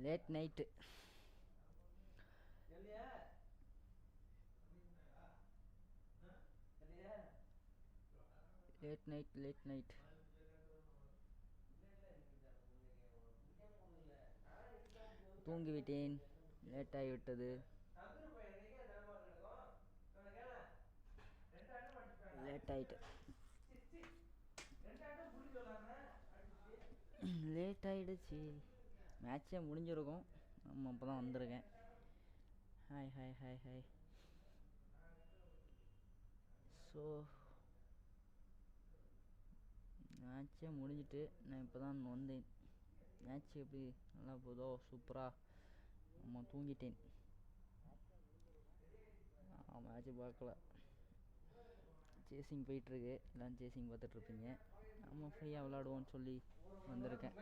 Late night late night தூங்கிவிட்டேன். லேட்டாகிவிட்டது. Late ஆகிடுச்சு. மேட்சே முடிஞ்சிருக்கும். நம்ம அப்போ தான் வந்திருக்கேன். Hi hi hi hi. So மேட்சே முடிஞ்சிட்டு நான் இப்போ தான் வந்தேன். மேட்ச் எப்படி நல்லா போதோ சூப்பராக. நம்ம தூங்கிட்டேன். மேட்ச்சு பார்க்கல. சேசிங் போயிட்டுருக்கு. எல்லாம் சேசிங் பார்த்துட்ருப்பீங்க. நம்ம ஃப்ரீயாக விளாடுவோன்னு சொல்லி வந்திருக்கேன்.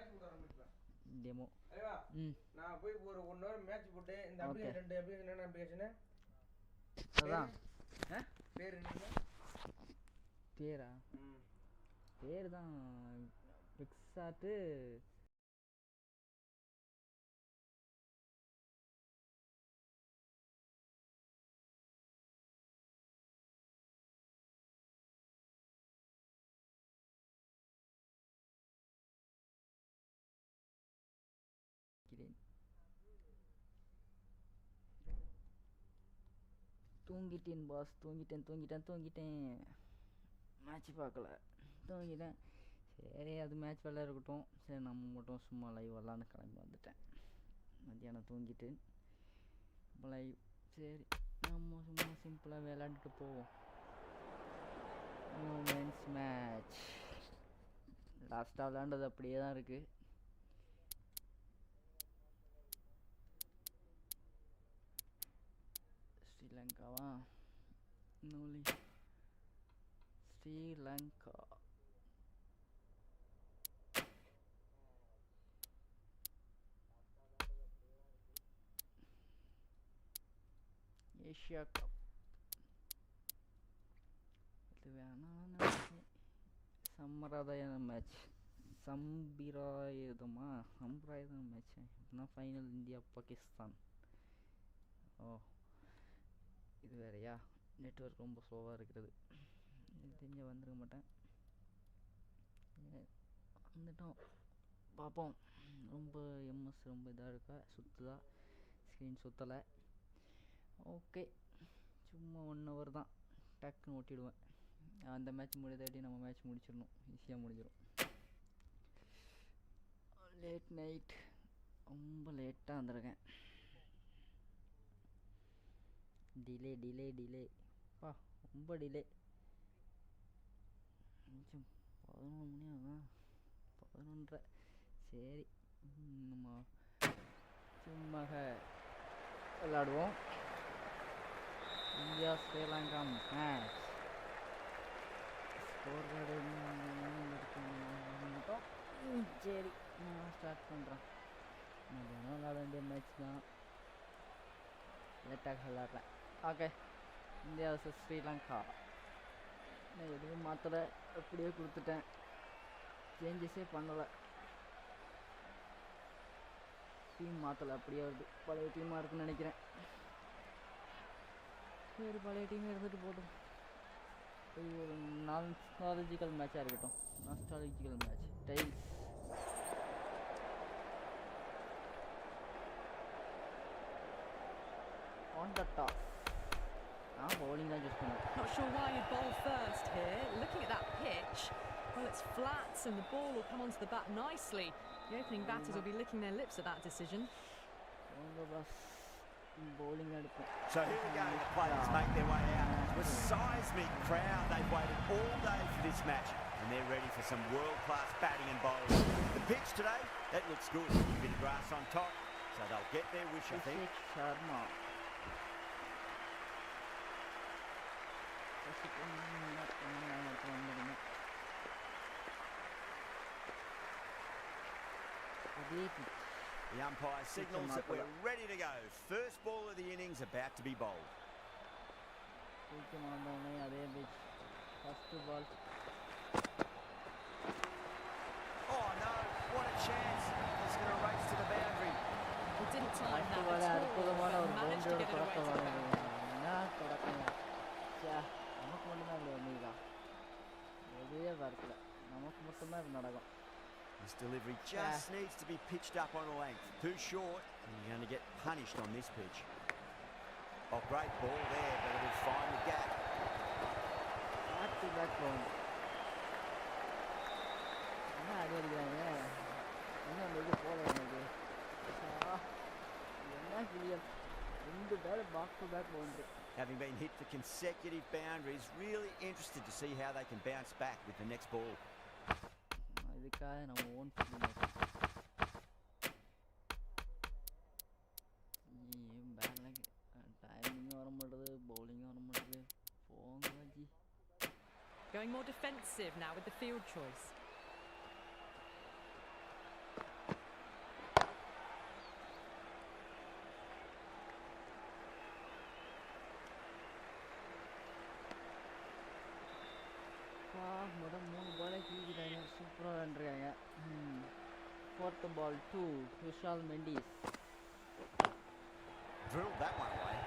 டெமோ. நான் போய் ஒரு 1 hour மேட்ச் போட்டு இந்த அப்ளிகேஷன் 2 அப்ளிகேஷன் என்ன அப்ளிகேஷன்? அதான் பேர் என்ன? பேரா? பேர் தான் பிக்ஸாட்டு. தூங்கிட்டேன் பாஸ். தூங்கிட்டேன். மேட்ச் பார்க்கல, தூங்கிட்டேன். சரி, அது மேட்ச் விளையாட இருக்கட்டும். சரி, நம்ம மட்டும் சும்மா லைவ் வரலான்னு கிளம்பி வந்துட்டேன். மத்தியானம் தூங்கிட்டு லைவ். சரி, நம்ம சும்மா சிம்பிளாக விளையாண்டுட்டு போவோம். மென்ஸ் மேட்ச் லாஸ்ட்டாக விளையாண்டது அப்படியே தான் இருக்குது. ஸ்ரீலங்காவா? ஸ்ரீலங்கா. Asia cup. இது வேணாம். சம்பிரதாய மேட்ச். சம்பிராயுதம் மேட்ச். இப்போதான் ஃபைனல் இந்தியா பாகிஸ்தான். ஓ, இது வேறையா? நெட்வொர்க் ரொம்ப ஸ்லோவாக இருக்கிறது. தெரிஞ்ச வந்துருக்க மாட்டேன். வந்துட்டோம், பார்ப்போம். ரொம்ப எம்எஸ் ரொம்ப இதாக இருக்கா, சுற்றுதா? ஸ்க்ரீன் சுற்றலை. ஓகே, சும்மா 1 hour தான், டக்குன்னு ஓட்டிடுவேன். அந்த மேட்ச் முடிதாட்டி நம்ம மேட்ச் முடிச்சிடணும். ஈஸியாக முடிஞ்சிடும். லேட் நைட், ரொம்ப லேட்டாக வந்திருக்கேன். டிலே பா, ரொம்ப டிலே. 11 மணி ஆகும். 11:30. சரி, நம்ம சும்மா விளாடுவோம். India Sri Lanka match. Score card மட்டும். சரி, நான் ஸ்டார்ட் பண்ணுறேன். நான் விளாட வேண்டிய மேட்ச் தான். லேட்டாக விளாட்றேன். Okay, India vs Sri Lanka. நான் எதுவும் மாற்றலை, அப்படியே கொடுத்துட்டேன். சேஞ்சஸே பண்ணலை. டீம் மாற்றலை, அப்படியே வருது. பழைய டீமாக இருக்குன்னு நினைக்கிறேன். சரி, பழைய டீமே இருந்துட்டு போதும். ஒரு நாஸ்டாலஜிக்கல் மேட்சாக இருக்கட்டும். Nostalgical match. Tiles. On the toss. Bowling I just finished. Not sure why you'd bowl first here. Looking at that pitch, well, it's flat and the ball will come onto the bat nicely. The opening batters will be licking their lips at that decision. On the bus. Bowling. So here we go, the players make their way out to a seismic crowd. They've waited all day for this match and they're ready for some world-class batting and bowling. The pitch today, that looks good. A bit of grass on top, so they'll get their wish, I think. Sharma. The umpire signals that we're ready to go. First ball of the innings about to be bowled. First ball. Oh no, what a chance. He's going to race to the boundary. time அடுத்த that ball at all, அற்புதமான but ஒரு managed to பவுண்டரியோட get it away தொடக்க to the ball boundary. என்ன தொடக்கம் நமக்கு மட்டும்தான் இப்படி வந்தீங்களா எதுவே வரல நமக்கு மட்டும்தான் இப்படி நடக்கும் This delivery just needs to be pitched up on a length. Too short, and you're going to get punished on this pitch. Oh, great ball there, but it'll find the gap. Back to back bound என்ன அடி அடிக்கிறாங்க இன்னும் அந்த இது போல எனக்கு என்ன clear 2 பேர் back to back boundary Having been hit for consecutive boundaries, really interested to see how they can bounce back with the next ball. இதுக்காக நம்ம ஓன் பேட்டில் டைமிங்கும் வர மாட்டேது பவுலிங்கும் வர மாட்டேது போங்க G Going more defensive now with the field choice. முதல் 3 பாலே தூக்கிட்டாங்க சூப்பராக விளாண்டுருக்காங்க 4th ball 2 Vishal Mendis Drilled that one away.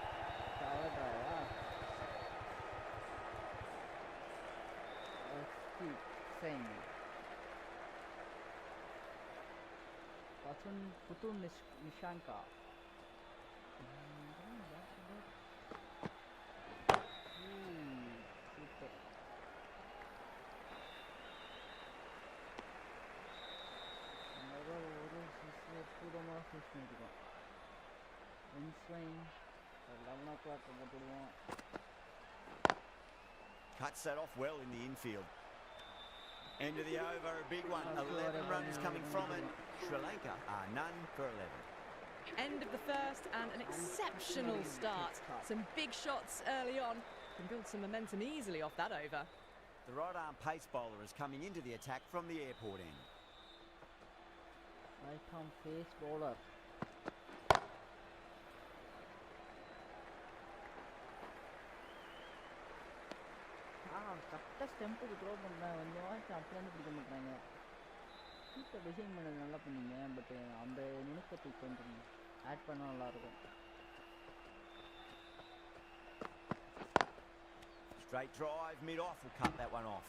தவறாவா Singh Puthun Nishanka super அற்புதமாக ஃபிஷ் பண்ணிருக்கோம் இன்ஸ்வைன் 11 o'clock போட்டுடுவோம் Cuts that off well in the infield. End of the over, a big one. 11 runs coming from it. Sri Lanka are none for 11. End of the first and an exceptional start. Some big shots early on. Can build some momentum easily off that over. The right arm pace bowler is coming into the attack from the airport end. Right arm pace bowler. கரெக்டாக ஸ்டெம்புக்கு throw பண்ணுறேன் வந்து அப்படியே பிடிக்க மாட்டாங்க super design பண்ணது நல்லா பண்ணீங்க but அந்த நுணுக்கத்தை கொஞ்சம் ஆட் பண்ணால் நல்லாயிருக்கும் Straight drive, mid-off will cut that one off.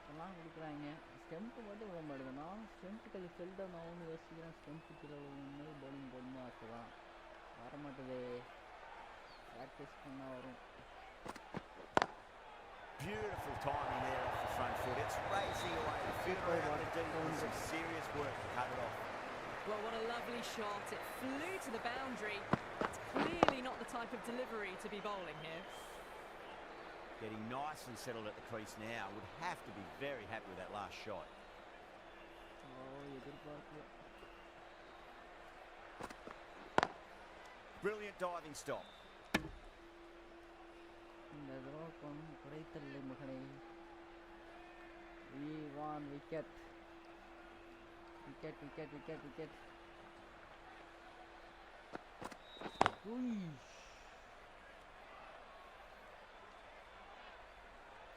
இதெல்லாம் கொடுக்குறாங்க ஸ்டெம்ப்பு மட்டும் விட மாட்டேங்குது நான் ஸ்டெம்ப்புக்கு அது ஃபெல்டாக நான் ஒன்று யோசிக்கிறேன் ஸ்டெம்ப்பு கீழே உண்மையை பவுலிங் போடணும் ஆசை தான் வர மாட்டேதே ப்ராக்டிஸ் பண்ணால் வரும் Beautiful timing there off the front foot. It's racing away. The fielder able to do some serious work to cut it off. Well, what a lovely shot. It flew to the boundary. That's clearly not the type of delivery to be bowling here. Getting nicely settled at the crease now. Would have to be very happy with that last shot. Brilliant diving stop. இந்த தடவை குறைத்தல்லை மகனே we won wicket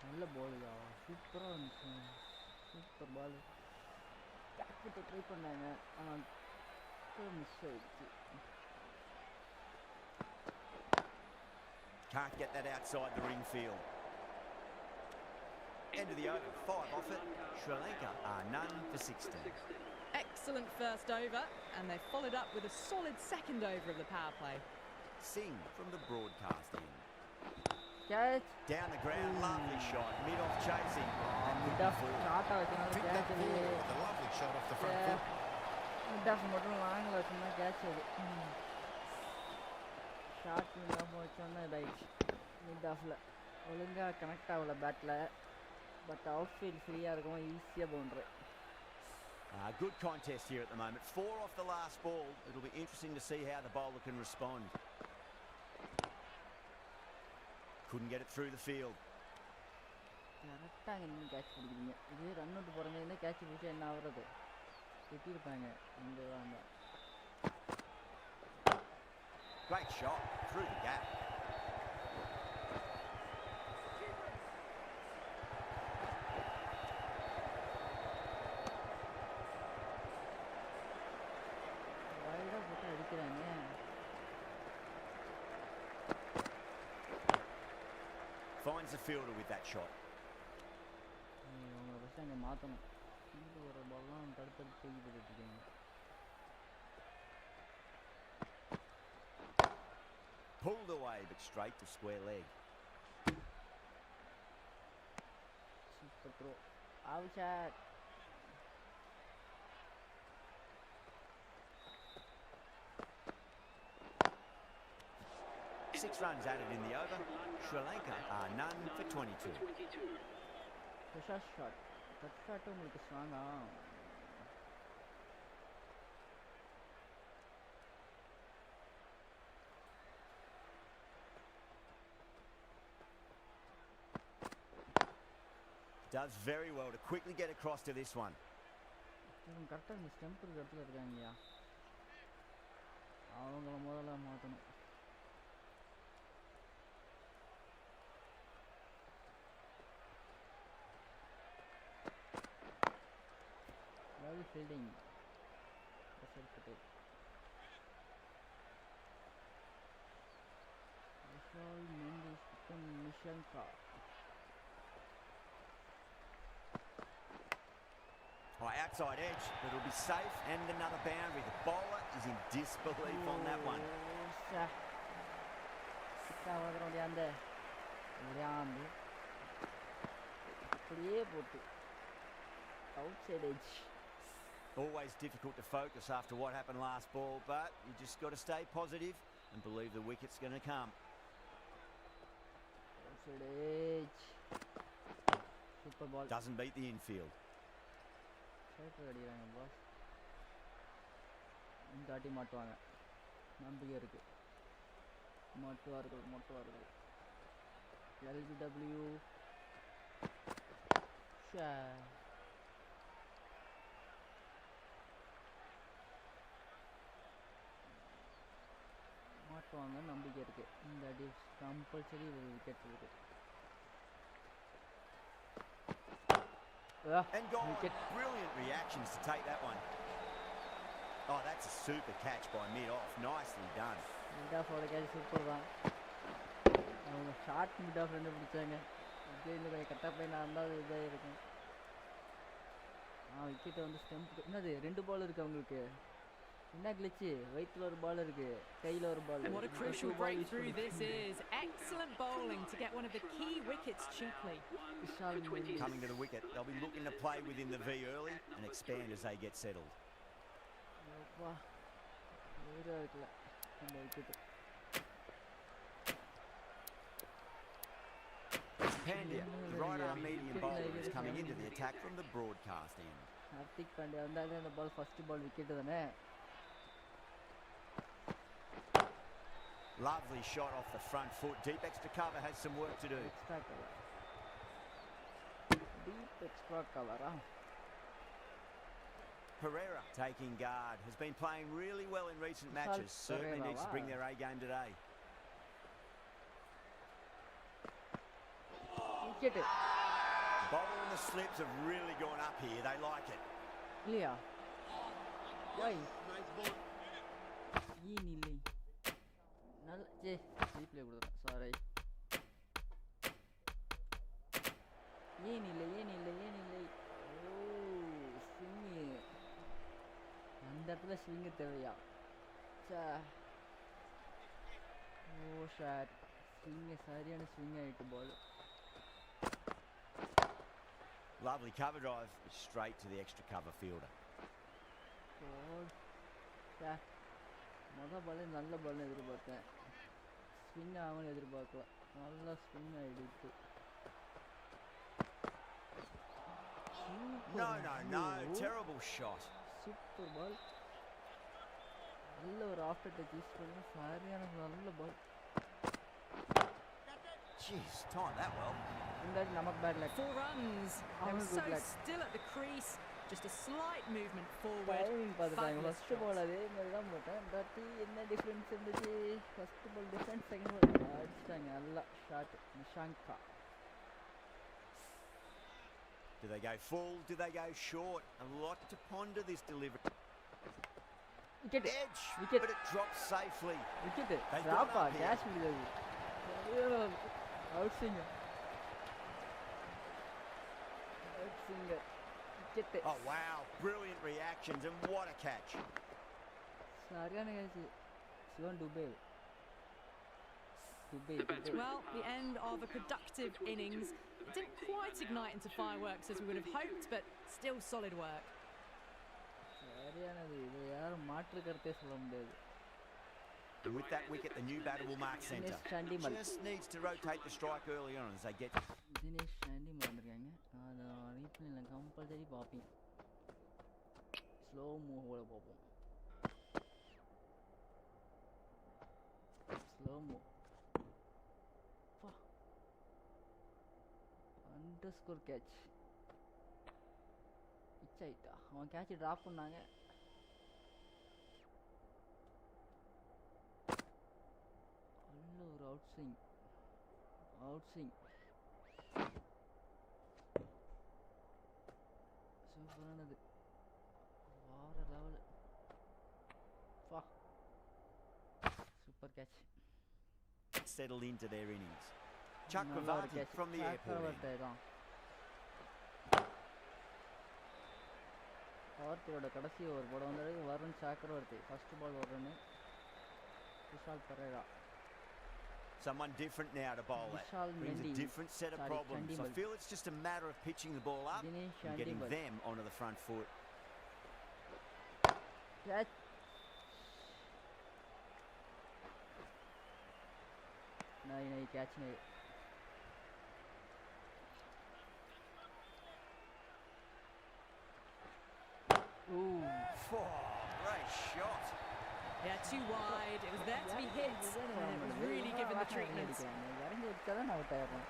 நல்ல பாலுதா சூப்பராக இருந்துச்சு super பால் கேட்கிட்ட try பண்ணாங்க ஆனால் miss ஆயிடுச்சு Can't get that outside the ring field. End of the over, 5 off it. Sri Lanka are none for 16. Excellent first over, and they followed up with a solid second over of the power play. Singh from the broadcast end. Catch. Down the ground, lovely shot. Mid-off chasing. Mid-off shot Picked that ball with a lovely shot off the front foot. Mid-off மட்டும் லாங்கில் வச்சுன்னா catch அது short mid-of வச்சோன்னா இதாகிடுச்சு மிட்-ஆஃபில் ஒழுங்காக connect ஆகலை battle but out field ஃப்ரீயாக இருக்கும் ஈஸியாக boundary Good contest here at the moment. 4 off the last ball. It'll be interesting to see how the bowler can respond. Couldn't get it through the field. கரெக்டாக நின்று catch பிடிக்கிறீங்க இதே run out போகிறவங்க இருந்தால் catch பிடிச்சா என்ன ஆகுறது திட்டிருப்பாங்க இந்த அந்த Great shot through the gap. வைடாக போட்டு அடிக்கிறாங்க finds the fielder with that shot. அவங்க ஃபஸ்ட்டு அங்கே மாற்றணும். கீழே வர பால்லாம் தடுத்து தூக்கி போட்டுருக்கீங்க. Pulled away but straight to square leg. Super throw. Out shot. 6 runs added in the over. Sri Lanka are none for 22. Pressure shot. That shot உங்களுக்கு ஸ்ட்ராங்கா? Does very well to quickly get across to this one. இவங்க கரெக்டாக இந்த stump இருக்கிற இடத்துல இருக்காங்கய்யா. அவங்கள முதல்ல மாற்றணும். Well fielding. Lanka. Outside edge, but it'll be safe and another boundary. The bowler is in disbelief on that one. Outside edge. Always difficult to focus after what happened last ball, but you just got to stay positive and believe the wicket's going to come. Outside edge. Super ball. Doesn't beat the infield. அடிக்கிறாங்க pass. இந்த ஆட்டி மாட்டுவாங்க, நம்பிக்கை இருக்கு. மாட்டுவார்கள். LBW மாட்டுவாங்க, நம்பிக்கை இருக்கு. இந்த அடி compulsory ஒரு விக்கெட் இருக்கு. And gone. Wicket. Brilliant reactions to take that one. Oh, that's a super catch by mid-off. Nicely done. Mid-off ஓட catch சூப்பர் தான். அவங்க ஷார்ட் mid-off ரெண்டு பிடிச்சாங்க. இந்த கொஞ்சம் கட்டா போய் நான் இருந்தால் இதாக இருக்கும். விக்கெட்டை வந்து ஸ்டெம்ப். என்னது 2 பால் இருக்குது அவங்களுக்கு. என்ன கிளிச்சு? வயிற்றுல ஒரு பால் இருக்கு, கையில் ஒரு பால். And what a crucial breakthrough this is. Excellent bowling to get one of the key wickets cheaply. Coming to the wicket, they'll be looking to play within the V early and expand as they get settled. Pandya, the right arm medium bowler, is coming into the attack from the broadcast end. Hardik Pandya வந்தாலே அந்த பால் first ball wicket தானே. Lovely shot off the front foot. Deep extra cover has some work to do. Extra cover. Deep extra cover. Pereira taking guard. Has been playing really well in recent matches. Certainly needs to bring their A game today. Wicket. Bobble and the slips have really gone up here. They like it. Yeah. Why? Easily. நல்ல replay கொடுத்துறேன். Sorry. ஏன் இல்லை. ஓ swing. அந்த இடத்துல swing தேவையா? ஓ shot. Swing சரியான swing ஆகிட்டு பால். Lovely cover drive straight to the extra cover fielder. மொதல் பால் நல்ல பால்னு எதிர்பார்த்தேன். ஸ்விங் ஆகும்னு எதிர்பார்க்கல. நல்லா ஸ்விங் ஆகிடுச்சு. No. Terrible shot. சூப்பர் பால். நல்ல ஒரு ஆஃப்டர் டச் யூஸ் பண்ணி சரியான நல்ல பால். Jeez, timed that well. இந்த நமக்கு bad luck. 4 runs. They were so still at the crease. Just a slight movement forward. Timing பார்த்துட்டாங்க. ஃபர்ஸ்ட் பால் அதே மாதிரி தான் போட்டேன். பட் என்ன டிஃப்ரென்ஸ் இருந்துச்சு? First ball difference, second ball அடிச்சிட்டாங்க. நல்லா shot. Nissanka. Do they go full? Do they go short? A lot to ponder this delivery. Wicket. Edge. Wicket. But it drops safely. Wicket. They got Drop up here. catch முடியாது. Out swing. Singer wicket. Oh wow, brilliant reactions and what a catch. சரியான catch. Sivan Dube. Well, the end of a productive innings. It didn't quite ignite into fireworks as we would have hoped, but still solid work. சரியானது. இது யாரும் மாற்று கருத்தே சொல்ல முடியாது. And with that wicket, the new batter will mark centre. Just needs to rotate the strike early on as they get. Dinesh சாண்டிமல் வந்திருக்காங்க. அதை ரீப்ளேல compulsory பார்ப்பேன். ஸ்லோ மூவோட பார்ப்போம். Slow move. Underscore catch. Pitch ஆயிட்டா. அவன் கேட்ச் ட்ராப் பண்ணாங்க. ஒரு அவுட் ஸ்விங். சூப்பரானது. வார level. Super catch. Settle into their innings. Chakravarti from the airport. கார்த்தியோட கடைசி ஓவர் போட வந்தது வருண் சக்கரவர்த்தி. ஃபர்ஸ்ட் பால் ஒரு run. Vishal Perera. Someone different now to bowl at. Brings a different set of problems. I feel it's just a matter of pitching the ball up and getting them onto the front foot. Catch. नहीं catch नहीं. Ooh, great shot. Yeah, too wide. It was there to be hit, and it was really given the treatment. இறங்கி வச்சா தான் out ஆயிடும்.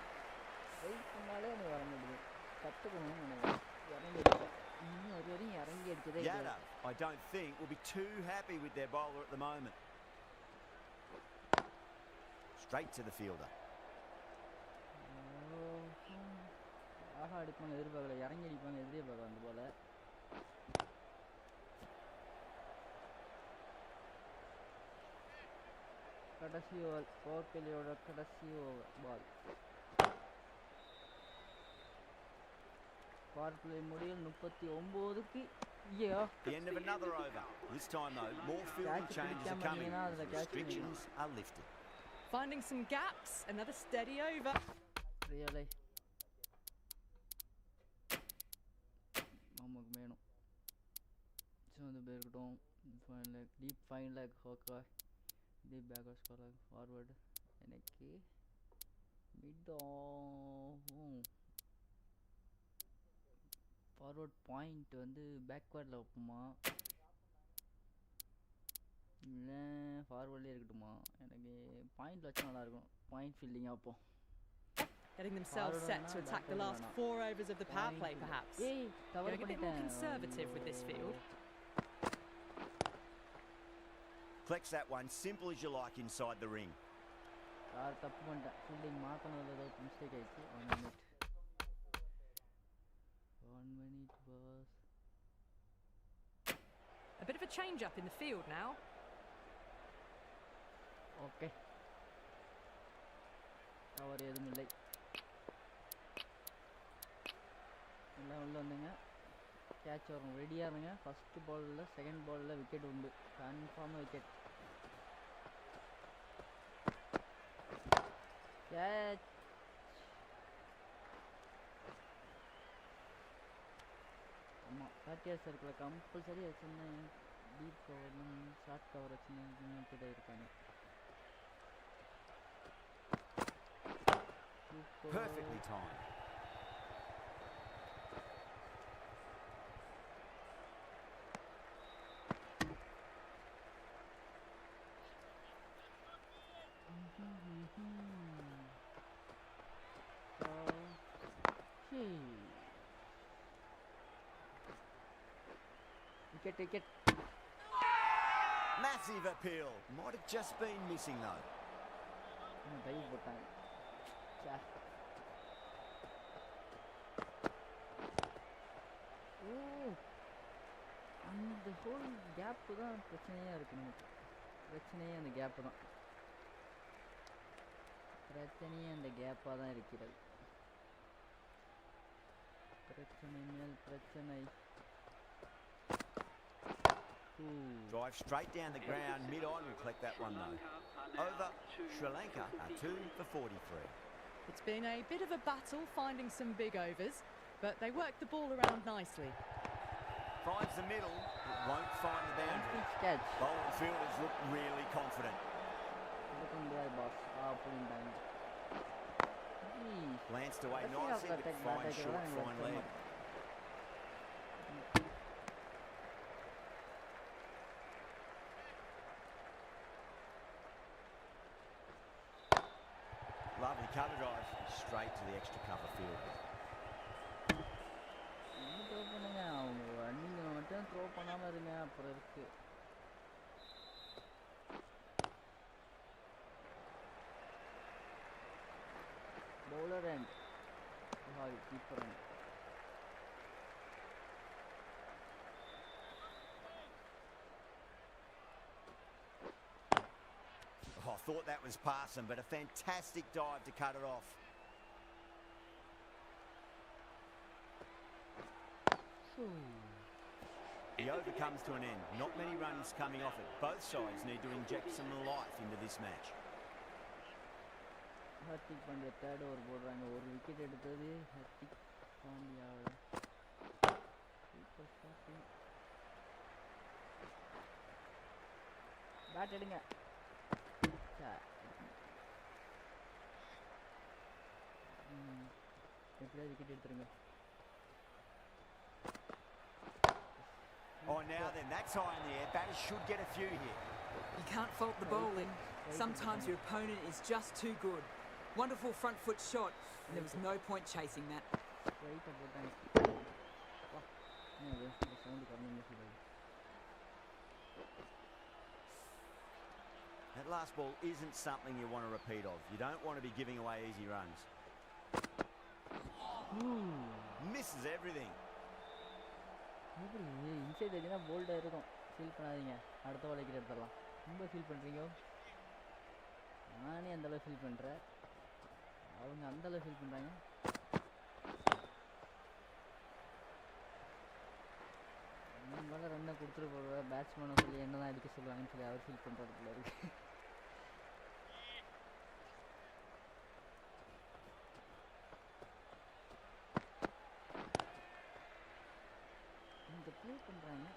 Wait பண்ணாலே அது வர முடியுது. கற்றுக்கணும்னு நினைக்கிறேன். இறங்கி அடிச்சா இன்னும் ஒரு வரையும் இறங்கி அடிச்சதே இல்லை. I don't think will be too happy with their bowler at the moment. Straight to the fielder. ஆஹா அடிப்பாங்க எதிர்பார்க்கல. இறங்கி அடிப்பாங்க எதிர்பார்க்கல அந்த போல. கடைசி ஓவர். கோர்க்கலியோட கடைசி ஓவர் பால். பவர் பிளே முடியல் 39க்கு. The end of another over. This time though, more fielding changes are coming. Restrictions are lifted. Finding some gaps. Another steady over. Really. நமக்கு வேணும். ஸோ அந்த பேர் இருக்கட்டும். Fine leg deep fine leg ஹோக்கா. Deep பேக்கர் ஸ்கோர் ஃபார்வர்டு. எனக்கு mid forward point வந்து பேக்வேர்டில் வைப்போமா இல்லை ஃபார்வர்ட்லேயே இருக்கட்டுமா? எனக்கு பாயிண்ட் வச்சா நல்லாயிருக்கும். பாயிண்ட் ஃபீல்டிங்காக வைப்போம். Getting themselves set to attack the last 4 overs of the power play, perhaps. Going a bit more conservative with this field. Collects that one, simple as you like inside the ring. தப்பு பண்ணிட்டேன். Fielding மாற்றணும் ஏதோ mistake ஆயிடுச்சு. 1 minute was a bit of a change up in the field now. Okay. அவர் எதுவும் இல்லை. எல்லாம் உள்ள வந்துங்க. கேட்ச் வரும். ரெடியாக இருங்க. ஃபஸ்ட்டு பாலில் செகண்ட் பாலில் விக்கெட் உண்டு. கன்ஃபார்மாக விக்கெட். கேட்ச். ஆமாம் 30 சர்க்கிளில் கம்பல்சரி வச்சுருந்தேன். டீப் கவர்லும் ஷார்ட் கவர் வச்சுருந்தேன். கிட்ட இருக்காங்க. Perfectly timed. Wicket. Massive appeal. Might have just been missing though. Dive போட்டாங்க. அந்த ஹோல் கேப்பு தான் பிரச்சனையாக இருக்குது நமக்கு. பிரச்சனையே அந்த கேப்பு தான். பிரச்சனையே அந்த கேப்பாக தான் இருக்கிறது. Drive straight down the ground. Mid-on will collect that one though. Over, Sri Lanka are 2 for 43. It's been a bit of a battle finding some big overs, but they worked the ball around nicely. Finds the middle, but won't find the boundary. Catch. Bowling fielders look really confident. Glanced away nicely, but fine short, fine leg. Lovely cover drive, straight to the extra cover field. Bowler end. Sorry, keeper end. Oh, I thought that was passing, but a fantastic dive to cut it off. The over comes to an end. Not many runs coming off it. Both sides need to inject some life into this match. Hardik Pandya third over போடுறாங்க ஒரு wicket எடுத்தது Hardik பாண்டியாவோட super starting bad எடுங்க எப்படியா wicket எடுத்துருங்க Oh, now then, that's high in the air. Batters should get a few here. You can't fault the bowling. Sometimes your opponent is just too good. Wonderful front foot shot, and there was no point chasing that. That last ball isn't something you want to repeat of. You don't want to be giving away easy runs. Misses everything. எப்படி inside வச்சுன்னா போல்டாக இருக்கும் feel பண்ணாதீங்க அடுத்த வலைக்கிட்ட எடுத்துடலாம் ரொம்ப feel பண்ணுறீங்க நானே அந்தளவு ஃபீல் பண்ணுறேன் அவங்க அந்தளவு ஃபீல் பண்ணுறாங்க மேலே ரன்னை கொடுத்துட்டு போடுவேன் பேட்ஸ்மேனை சொல்லி என்ன தான் அடிக்க சொல்லுவாங்கன்னு சொல்லி அவர் ஃபீல் பண்ணுறதுக்குள்ள இருக்கு இந்த ப்ளே பண்ணுறாங்க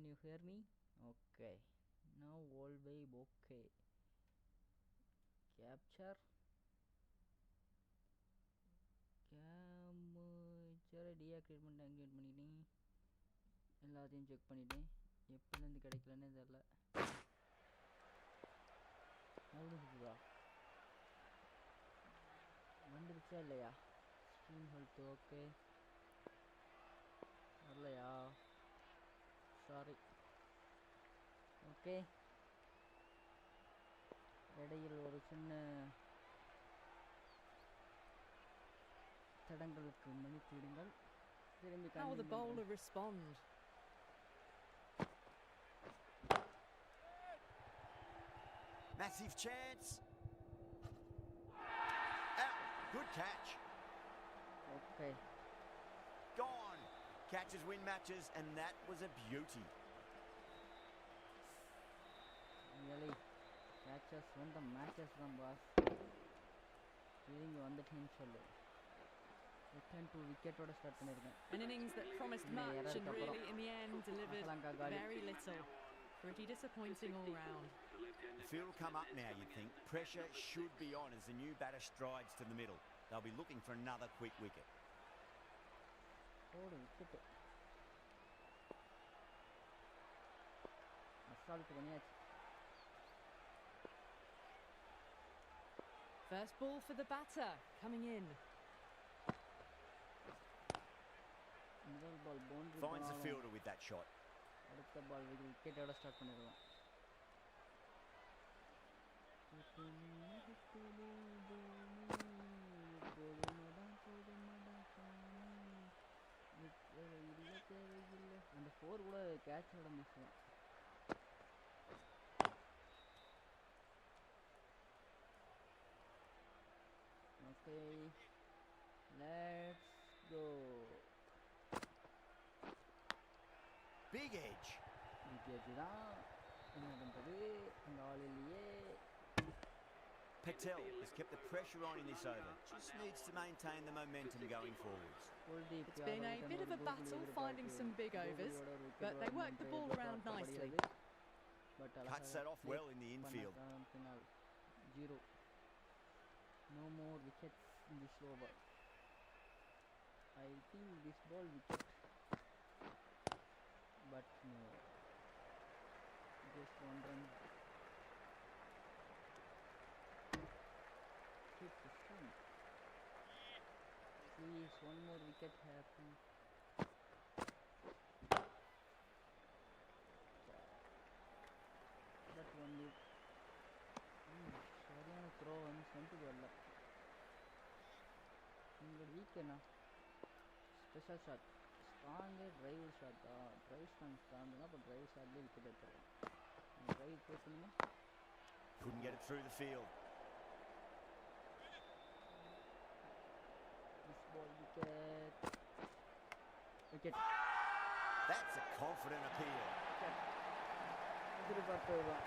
Can you hear me? Okay. Now all vibe okay. Capture. Capture deactivate பண்ணிட்டு activate பண்ணிட்டேன். எல்லாத்தையும் செக் பண்ணிட்டேன். எப்பலேருந்து கிடைக்கலன்னே தெரியல. அவ்வளோதா வந்துருச்சா இல்லையா? ஸ்ட்ரீம் ஹெல்த் ஓகே வரலையா? சாரி. ஓகே, இடையில் ஒரு சின்ன தடங்களுக்கு மன்னித்து விடுங்கள். திரும்பி How will the bowler respond? Massive chance. Out. Good catch. Okay. Gone. Catches win matches, and that was a beauty. Really, catches won the matches from boss. Feeling on the team சொல்லு. Return to wicket ஓட start பண்ணிருக்கேன். An innings that promised much and really in the end delivered very little. Pretty disappointing all round. The field will come up now, you'd think. Pressure should be on as the new batter strides to the middle. They'll be looking for another quick wicket. Oh, wicket. Assault பண்ணியாச்சு. First ball for the batter, coming in. Middle ball boundary. Finds the fielder with that shot. அடுத்த பால் wicket ஓட start பண்ணிடலாம். அந்த 4 கூட catch ஓட miss தான். Okay, let's go. Big edge. Big தான் என்ன பண்றது? அந்த ஆள் இல்லையே. Patel has kept the pressure on in this over. Just needs to maintain the momentum going forwards. It's been a bit of a battle finding some big overs, but they worked the ball around nicely. Cuts that off well in the infield. 0. No more wickets in this over. I think this ball wicket, but no. Just one run. Hit the stump. Please, one more wicket happen. That one did. சரியான throw வந்து சென்ட்டுக்கு வரல. உங்களோட weak என்ன? Special shot, strong drive ஷாட்டா? Drive ஸ்ட்ராங்குனா அப்போ drive ஷாட்லேயே விக்கெட் எடுத்துடலாம். டிரைவ் போட்டுங்க. Couldn't get it through the field. This ball wicket. Wicket. That's a confident appeal. எதிர்பார்த்தது தான்.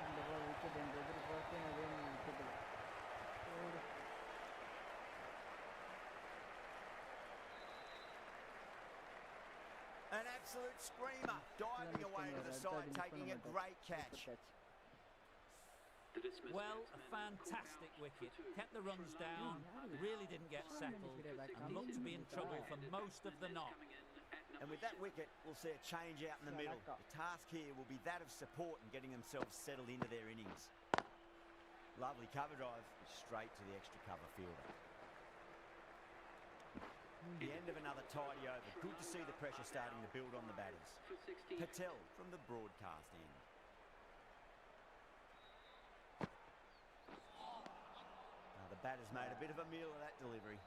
இந்த பால் விக்கெட் என்று எதிர்பார்த்து அதே wicket. An absolute screamer, diving away to the side, taking a great catch. Well, a fantastic wicket. Kept the runs down, really didn't get settled, and looked to be in trouble for most of the knock. And with that wicket, we'll see a change out in the middle. The task here will be that of support and getting themselves settled into their innings. Lovely cover drive, straight to the extra cover fielder. The end of another tidy over. Good to see the pressure starting to build on the batters. Patel from the broadcast end. The batter's made a bit of a meal of that delivery.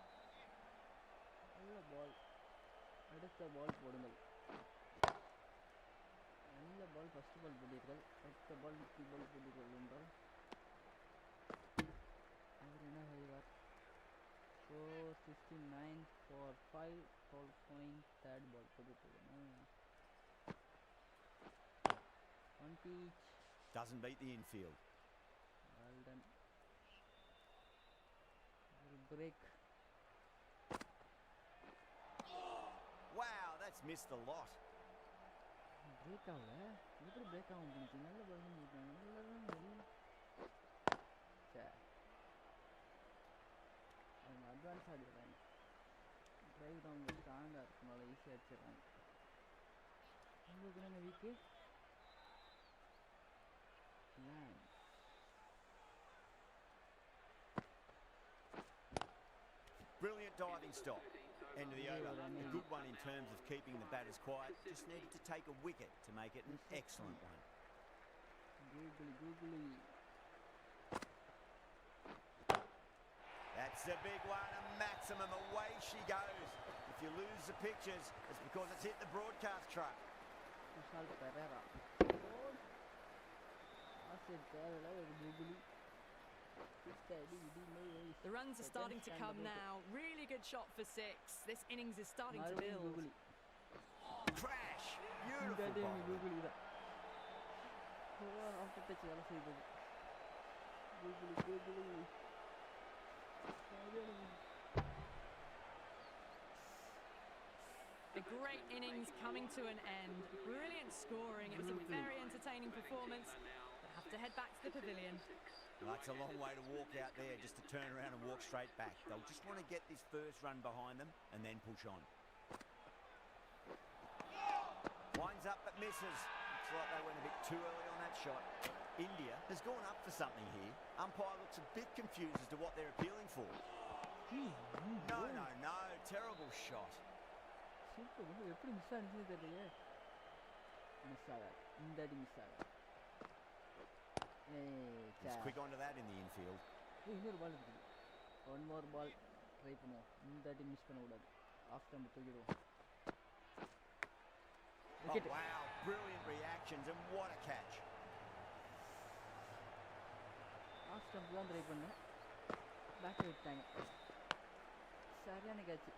நல்ல பால். அடுத்த பால் போடுங்கள். நல்ல பால் first ball போட்டீர்கள். அடுத்த பால் விக்கி பால் போட்டீர்கள் என்றால் அவர் என்ன செய்வார்? 469 for 5 12 point third ball போட்டுருக்கேன். One pitch. Doesn't beat the infield. Well done. Break. Wow, that's missed a lot. Break ஆகல, எப்படி பிரேக் ஆகும் போச்சு? நல்ல பால் பண்ணிட்டாங்க, நல்லா தான் சே அவங்க அட்வான்ஸ் ஆடிடுறாங்க. டிரைவ் தான் அவங்க ஸ்ட்ராங்காக இருக்கனால ஈஸியாக அடிச்சிடுறாங்க. உங்களுக்கு என்ன week Brilliant diving stop. End of the over. A good one in terms of keeping the batters quiet. Just needed to take a wicket to make it an excellent one. Googly. That's a big one, a maximum. Away she goes. If you lose the pictures, it's because it's hit the broadcast truck. The runs are starting to come now. Really good shot for 6. This innings is starting to build. Crash! Beautiful ball. A great innings coming to an end. Brilliant scoring. It was a very entertaining performance. We'll have to head back to the pavilion. Well, that's a long way to walk out there just to turn around and walk straight back. They'll just want to get this first run behind them and then push on. Winds up but misses. Looks like they went a bit too early on that shot. India has gone up for something here. Umpire looks a bit confused as to what they're appealing for. No. Terrible shot. எப்படி miss ஆனிச்சுன்னு தெரியலையே. Miss ஆகாது, இந்த அடி miss ஆகாது. He's quick onto that in the infield. இன்னொரு பால் இருக்குது. One more பால் try பண்ணுவோம். இந்த அடி மிஸ் பண்ணக்கூடாது. ஆஃப் ஸ்டம்ப் தூக்கிடுவோம். Oh wow, brilliant reactions and what a catch. Off stump தான் ட்ரை பண்ணேன். பேக் விட்டாங்க. சரியான catch.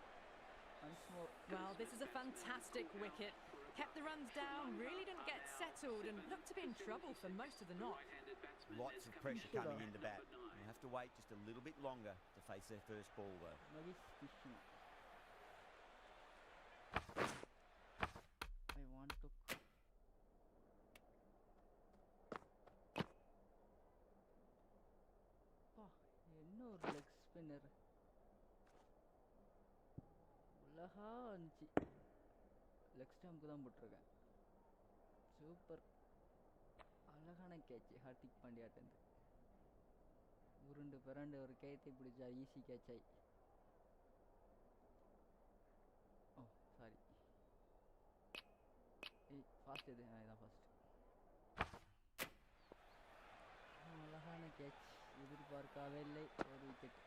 Well, this is a fantastic wicket. Kept the runs down, really didn't get settled and looked to be in trouble for most of the knock. Lots of pressure coming into bat. They'll have to wait just a little bit longer to face their first ball though. I want to இன்னொரு leg spinner அழகா இருந்துச்சு. Leg ஸ்டம்ப்க்கு தான் போட்டிருக்கேன். Super, அழகான catch. Hardik பாண்டியாட்டேருந்து உருண்டு பிறண்டு ஒரு கேத்தை பிடிச்சா ஈஸி கேட்ச் ஆகி. ஓ சாரி, ஃபாஸ்ட் இது இதான் ஃபாஸ்ட். அழகான கேட்ச், எதிர்பார்க்கவே இல்லை. ஒரு wicket.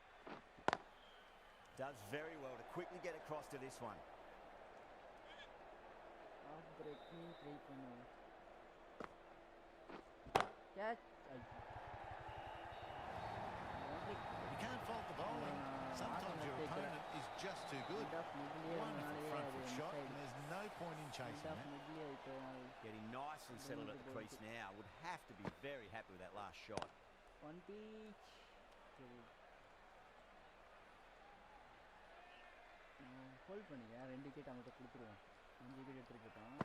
Does very well to quickly get across to this one. Off breaking try பண்ணுவோம். Catch. You can't fault the bowling. Sometimes your opponent is just too good. Wonderful front foot shot, and there's no point in chasing that. Getting nicely settled at the crease now. Would have to be very happy with that last shot. One pitch. Hold பண்ணிக்க, 2 wicket அவங்கள்ட்ட கொடுத்துருவோம். 5 wicket எடுத்துகிட்டு போட்டான்.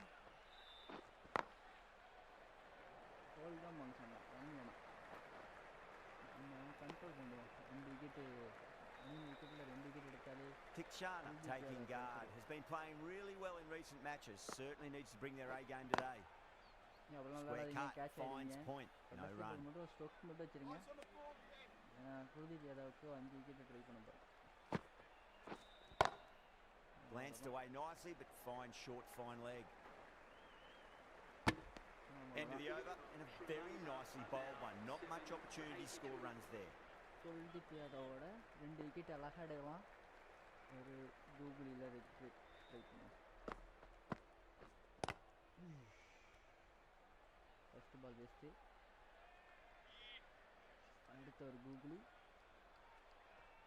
Hold தான் பண்ண சொன்னான், run வேணும். நம்ம கண்ட்ரோல் பண்ணுவோம். 2 விக்கெட்டு, 3 விக்கெட்டில் 2 விக்கெட் எடுத்தாலே. Tikshana taking guard. Has been playing really well in recent matches. Certainly needs to bring their A game today. Square cut, finds point. No run. மட்டும் ஸ்டோக் மட்டும் வச்சுருங்க. குல்தீப் யாதவுக்கு 5 விக்கெட்டு ட்ரை பண்ண போகிறேன். Glanced away nicely, but fine short, fine leg. End of the over, and a very nicely bowled one. Not much opportunity to score runs there. Kuldeep யாதவோட 2 wicket அழகாக எடுக்கலாம். ஒரு கூகுளில் ட்ரை பண்ணுவோம். First ball waste. அடுத்த ஒரு கூகுளி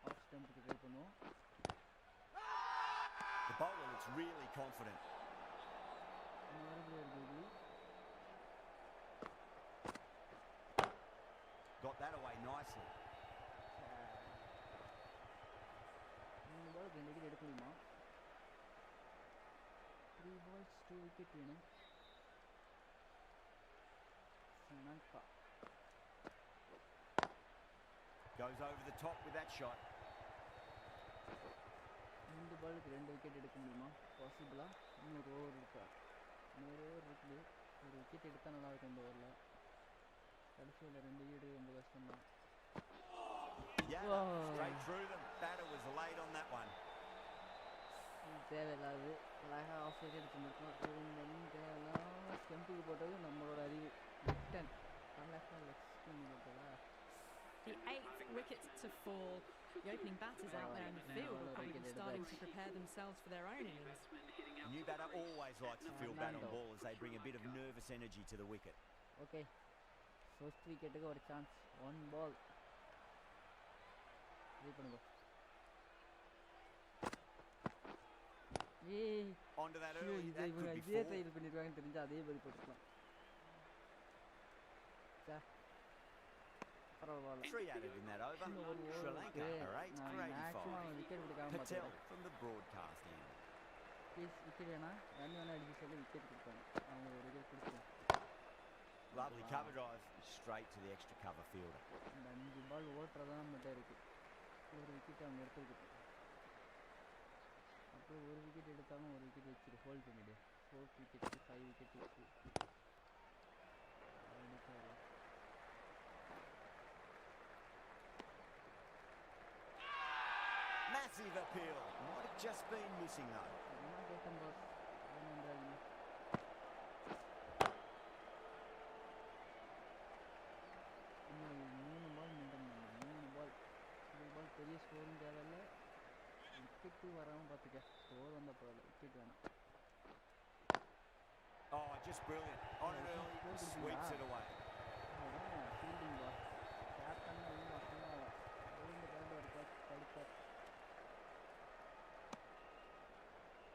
ஆஃப் ஸ்டம்புக்கு try பண்ணுவோம். The bowler looks really confident. Got that away nicely. 3 ball 2 wicket எடுக்க முடியுமா? 3 balls 2 விக்கெட் வேணும். Lanka. Goes over the top with that shot. இந்த பாலுக்கு 2 விக்கெட் எடுக்க முடியுமா? பாசிபிளா? இன்னொரு ஓவர் இருக்கா? இன்னொரு ஓவர் இருக்குது. ஒரு விக்கெட் எடுத்தால் நல்லா இருக்கும் இந்த ஓவரில். கடைசியில் 2 விக்கெட் ரொம்ப கஷ்டம் தான். Straight through them. Batter was late on that one. தேவையில்லாது அழகாக ஆஃப் சைடு எடுத்து முடிக்கணும். தேவையில்லாம ஸ்டெம்புக்கு போட்டது நம்மளோட அறிவு. ரிட்டன் அழகாக லெக் ஸ்பின் போட்டதா. The 8th wicket to fall. The opening batters out there in the field will probably be starting to prepare themselves for their own innings. The new batter always likes to feel bat on ball as they bring a bit of nervous energy to the wicket. Okay, first wicketக்கு ஒரு chance. 1 ball. Try பண்ணுங்க. Onto that early. That could be four. Try பண்ணிருவாங்கன்னு தெரிஞ்சா அதே மாதிரி போட்டுக்கலாம். Three added in that over. Sri Lanka are 8 for 85. Patel from the broadcast end. Wicket வேணா run வேணா அடிச்சு சொல்லி விக்கெட் கொடுப்பாங்க. அவங்க ஒரு விக்கெட் கொடுப்பாங்க. Lovely cover drive straight to the extra cover fielder. இந்த 5 பால் ஓட்டுறதா மட்டும் இருக்கு. ஒரு விக்கெட் அவங்க எடுத்துக்கிட்டு. அப்போ ஒரு விக்கெட் எடுத்தாலும் ஒரு விக்கெட் வச்சுட்டு ஹோல்ட் பண்ணிடு. 4 விக்கெட் 5 விக்கெட் வச்சு. Massive appeal. Might have just been missing though. பெரிய ஸ்கோரும் தேவையில்லை. விக்கெட்டு வராமல் பார்த்துக்க. ஸ்கோர் வந்த போகல விக்கெட் வேணாம். Oh, just brilliant. On it early, sweeps it away. Fielding ball captain ஃபுல்லாக விழுந்து கலந்து ஒரு படிப்பார்.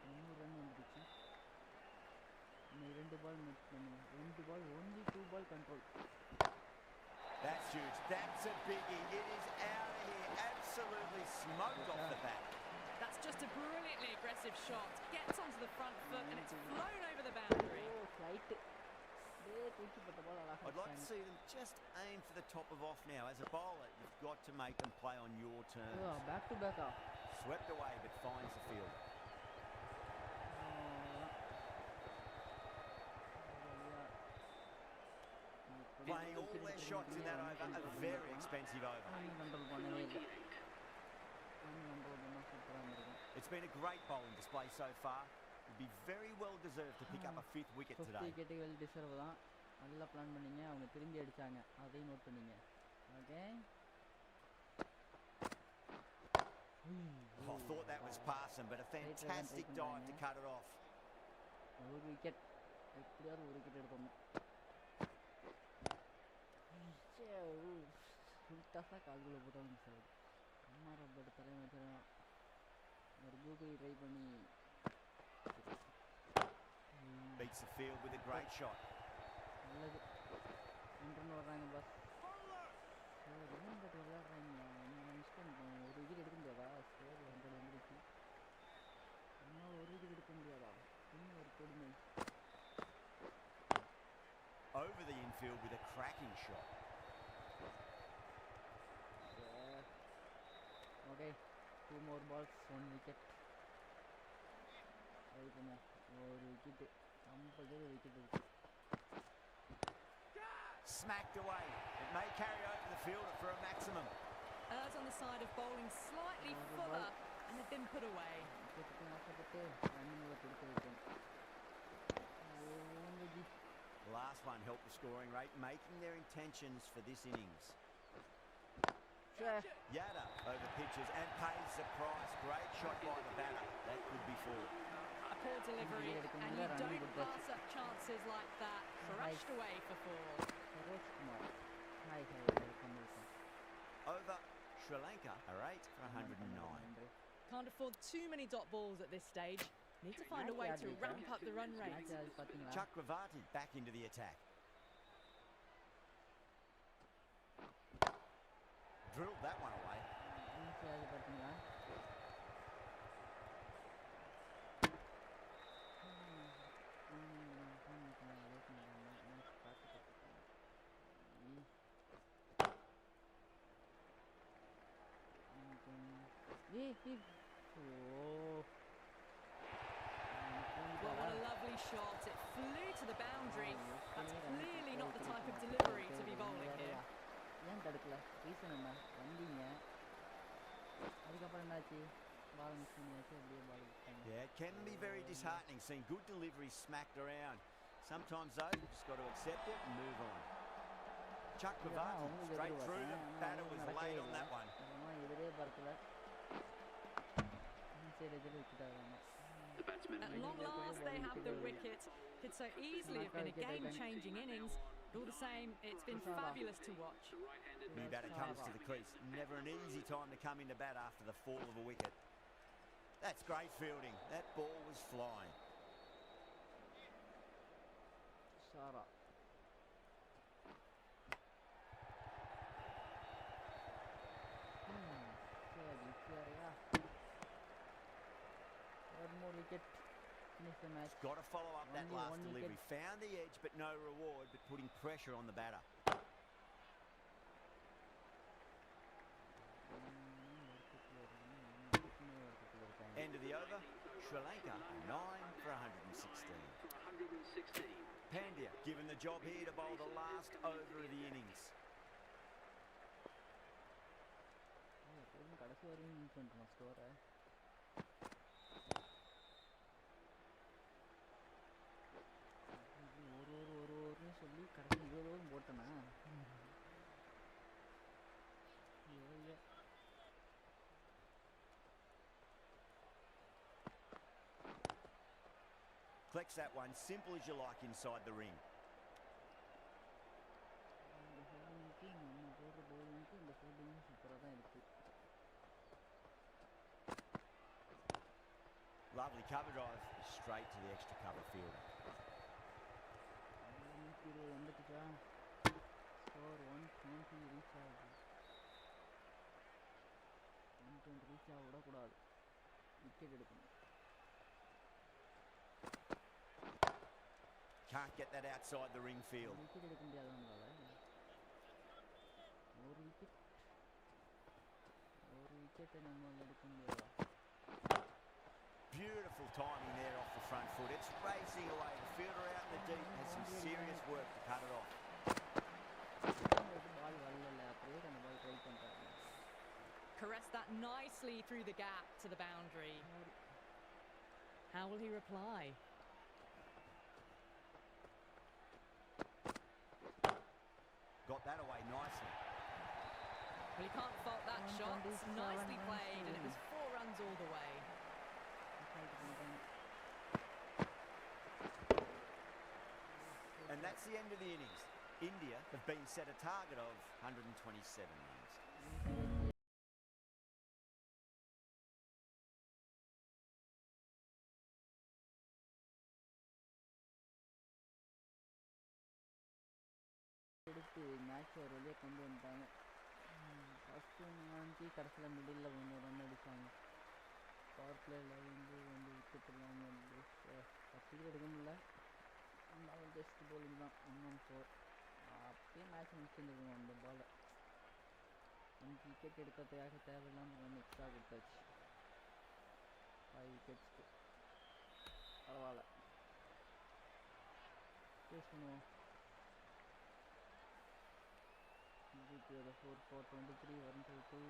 3 ரன் வந்துடுச்சு. இன்னும் 2 பால் மிஸ் பண்ணுங்க. 2 ball only 2 ball control. That's huge. That's a biggie. It is out of here. Absolutely smoked off the bat. That's just a brilliantly aggressive shot. Gets onto the front foot and it's flown over the boundary. Flight. I'd like to see them just aim for the top of off now. As a bowler, you've got to make them play on your terms. Back to back off. Swept away but finds the field. Playing all their shots in that over, a very expensive over. It's been a great bowling display so far. Would be very well deserved to pick up a 5th wicket today. wicket well deserve தான். நல்லா plan பண்ணீங்க. அவங்க திரும்பி அடிச்சாங்க. அதையும் note பண்ணீங்க. Okay. I thought that was passing, but a fantastic dive to cut it off. ஒரு wicket. எப்படியாவது ஒரு விக்கெட் எடுக்கணும். சுட்டாக கால்குள்ள போட்டாலும் மிஸ் ஆகுது. அம்மா ரொம்ப தலைமை வச்சிடலாம். ஒரு கூகுள் ட்ரை பண்ணி beats the field with a great shot. நல்லது. 2 ரன் வர்றாங்க பாஸ். ரன் பட் விளையாடுறாங்க. மிஸ் பண்ணிட்டோம். ஒரு விக்கெட் எடுக்க முடியாதா? ஸ்கோர் 100 வந்துடுச்சு. ஆனால் ஒரு விக்கெட் எடுக்க முடியாதா? இன்னும் ஒரு கொடுமை. Over the infield with a cracking shot. Okay, 2 more balls, 1 wicket. ஒரு விக்கெட்டு கம்பல்சரி விக்கெட் இருக்கு. Smacked away. It may carry over the fielder for a maximum. Errs on the side of bowling slightly fuller and they've been put away. விக்கெட்டுக்கு ஆசைப்பட்டு ரன்னிங்கில் கொடுத்து விட்டேன். The last one helped the scoring rate, making their intentions for this innings. Yada over pitches and pays the price. Great shot by the batter. That could be 4. A poor delivery and you don't pass up chances like that. Crushed away for 4. Over Sri Lanka are 8 for 109. Can't afford too many dot balls at this stage. Need to find a way to ramp up the run rate. Chakravarti back into the attack. Drilled that one away. Oh. Well, what a lovely shot. It flew to the boundary. That's clearly not the type of delivery to be bowling here. ஏன் தடுக்கல reason என்ன வந்தீங்க அதுக்கப்புறம் என்னாச்சு பால் miss பண்ணியாச்சு அப்படியே பால் விட்டாங்க. Yeah, it can be very disheartening seeing good deliveries smacked around. Sometimes though, you've just got to accept it and move on. Chuck Pavati straight through. The batter was late on that one. எதிரே பறக்கல சரி எதிரே விட்டுட்டாங்க. At long last, they have the wicket. Could so easily have been a game-changing innings. But all the same, it's been fabulous to watch. New batter comes to the crease. Never an easy time to come into bat after the fall of a wicket. That's great fielding. That ball was flying. Sara. One more wicket. Finish the match. Got to follow up that Only last one delivery. wicket. Found the edge, but no reward, but putting pressure on the batter. End of the over. Sri Lanka 9 for 116. Pandya given the job here to bowl the last over of the innings. கடைசி வரையும் win பண்ணிட்டோம் ஸ்கோரை. ஒரு ஓவர்னு சொல்லி கடைசி 20 over போட்டேனா. Collects that one, simple as you like inside the ring. Lovely cover drive, straight to the extra cover fielder. Score 120 reach ஆகுது. 120 reach ஆக விடக்கூடாது. விக்கெட் எடுக்கணும். Can't get that outside the ring field. Wicket எடுக்க முடியாது நம்மளால. ஒரு விக்கெட்டை நம்மளால எடுக்க முடியாதா? Beautiful timing there off the front foot. It's racing away. The fielder out in the deep has some serious work to cut it off. பால் வரல அப்படியே அந்த பால் ட்ரை பண்றாங்க. Caressed that nicely through the gap to the boundary. How will he reply? Got that away nicely. Well, he can't fault that shot. It's nicely played, and it was 4 runs all the way. And that's the end of the innings. India have been set a target of 127 runs. எடுத்து match ஒரு வழியாக கொண்டு வந்துட்டாங்க. First வாங்கி கடைசியில் middle 1 run அடித்தாங்க. Power பிளேயில் வந்து wicket இல்லாமல் வந்து 10 விக்கெட் எடுக்க முடியல. இருந்தாலும் ஜஸ்ட் போலிங் தான் 1-4. அப்பயே மேட்ச் முடிச்சுருந்துருக்கணும் அந்த பாலை. 5 விக்கெட் எடுக்கிறதுக்காக தேவையில்லாமல் ரன் எக்ஸ்ட்ரா கொடுத்தாச்சு. 5 விக்கெட்ஸ்க்கு பரவாயில்ல. டேஸ்ட் பண்ணுவோம். GPAY 4 for 23 122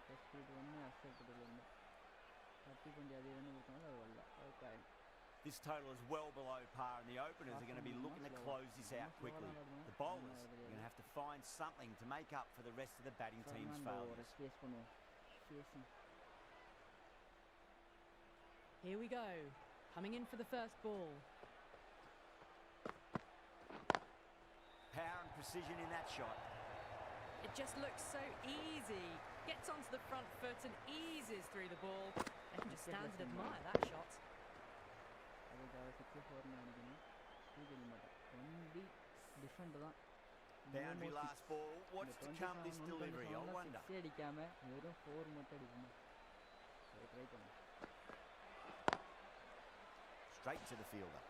test speed 1 acceptable 1 30 கொஞ்சம் அதிக ரன் கொடுத்தாங்க அது வரல. Okay. This total is well below par, and the openers are going to be looking to close this out quickly. The bowlers are going to have to find something to make up for the rest of the batting team's failures. Space பண்ணுவோம். Spacing. Here we go. Coming in for the first ball. Power and precision in that shot. It just looks so easy. Gets onto the front foot and eases through the ball. They can just stand and admire that shot. அது 64 நினைக்கிறேன். தெரிய மாட்டேன். Only different தான். Boundary last ball. What's to come this delivery? I wonder. அடிக்காம வெறும் 4 மட்டும் அடிக்கணும். Try பண்ணு. Straight to the fielder.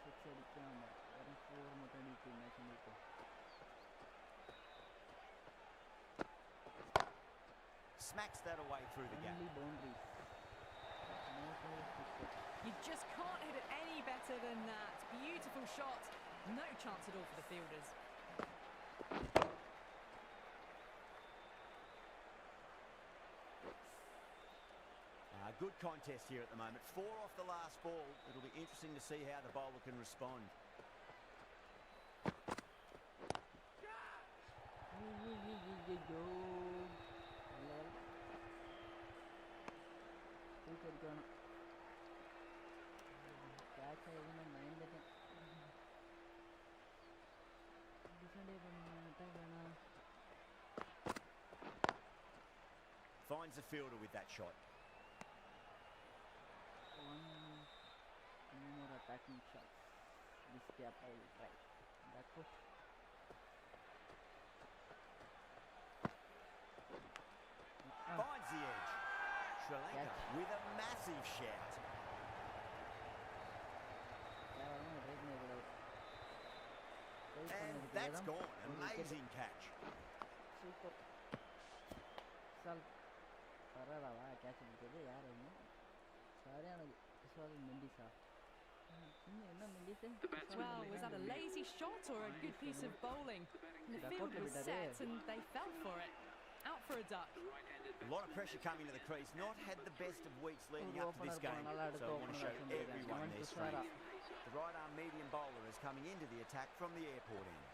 6 அடிக்காம வெறும் 4 மட்டும் அடிச்சு மேட்ச் முடிக்கும். smacks that away through the gap. Only boundaries. No sixes. You just can't hit it any better than that. Beautiful shot. No chance at all for the fielders. Good contest here at the moment. 4 off the last ball. It'll be interesting to see how the bowler can respond. Finds the fielder with that shot. No more attacking shots. This gap I will try. Back foot. Finds the edge. Sri Lanka with a massive shout. And that's gone. Amazing catch. Super. Sal. Pararava catch பிடிச்சது யார் என்ன சரியானது விஸ்வால் மெண்டிஸா என்ன Mendis Well, was that a lazy shot or a good piece of bowling? The field was set and they fell for it. Out for a duck. A lot of pressure coming to the crease. Not had the best of weeks leading up to this game. So I want to show everyone their strength. The right arm medium bowler is coming into the attack from the airport end.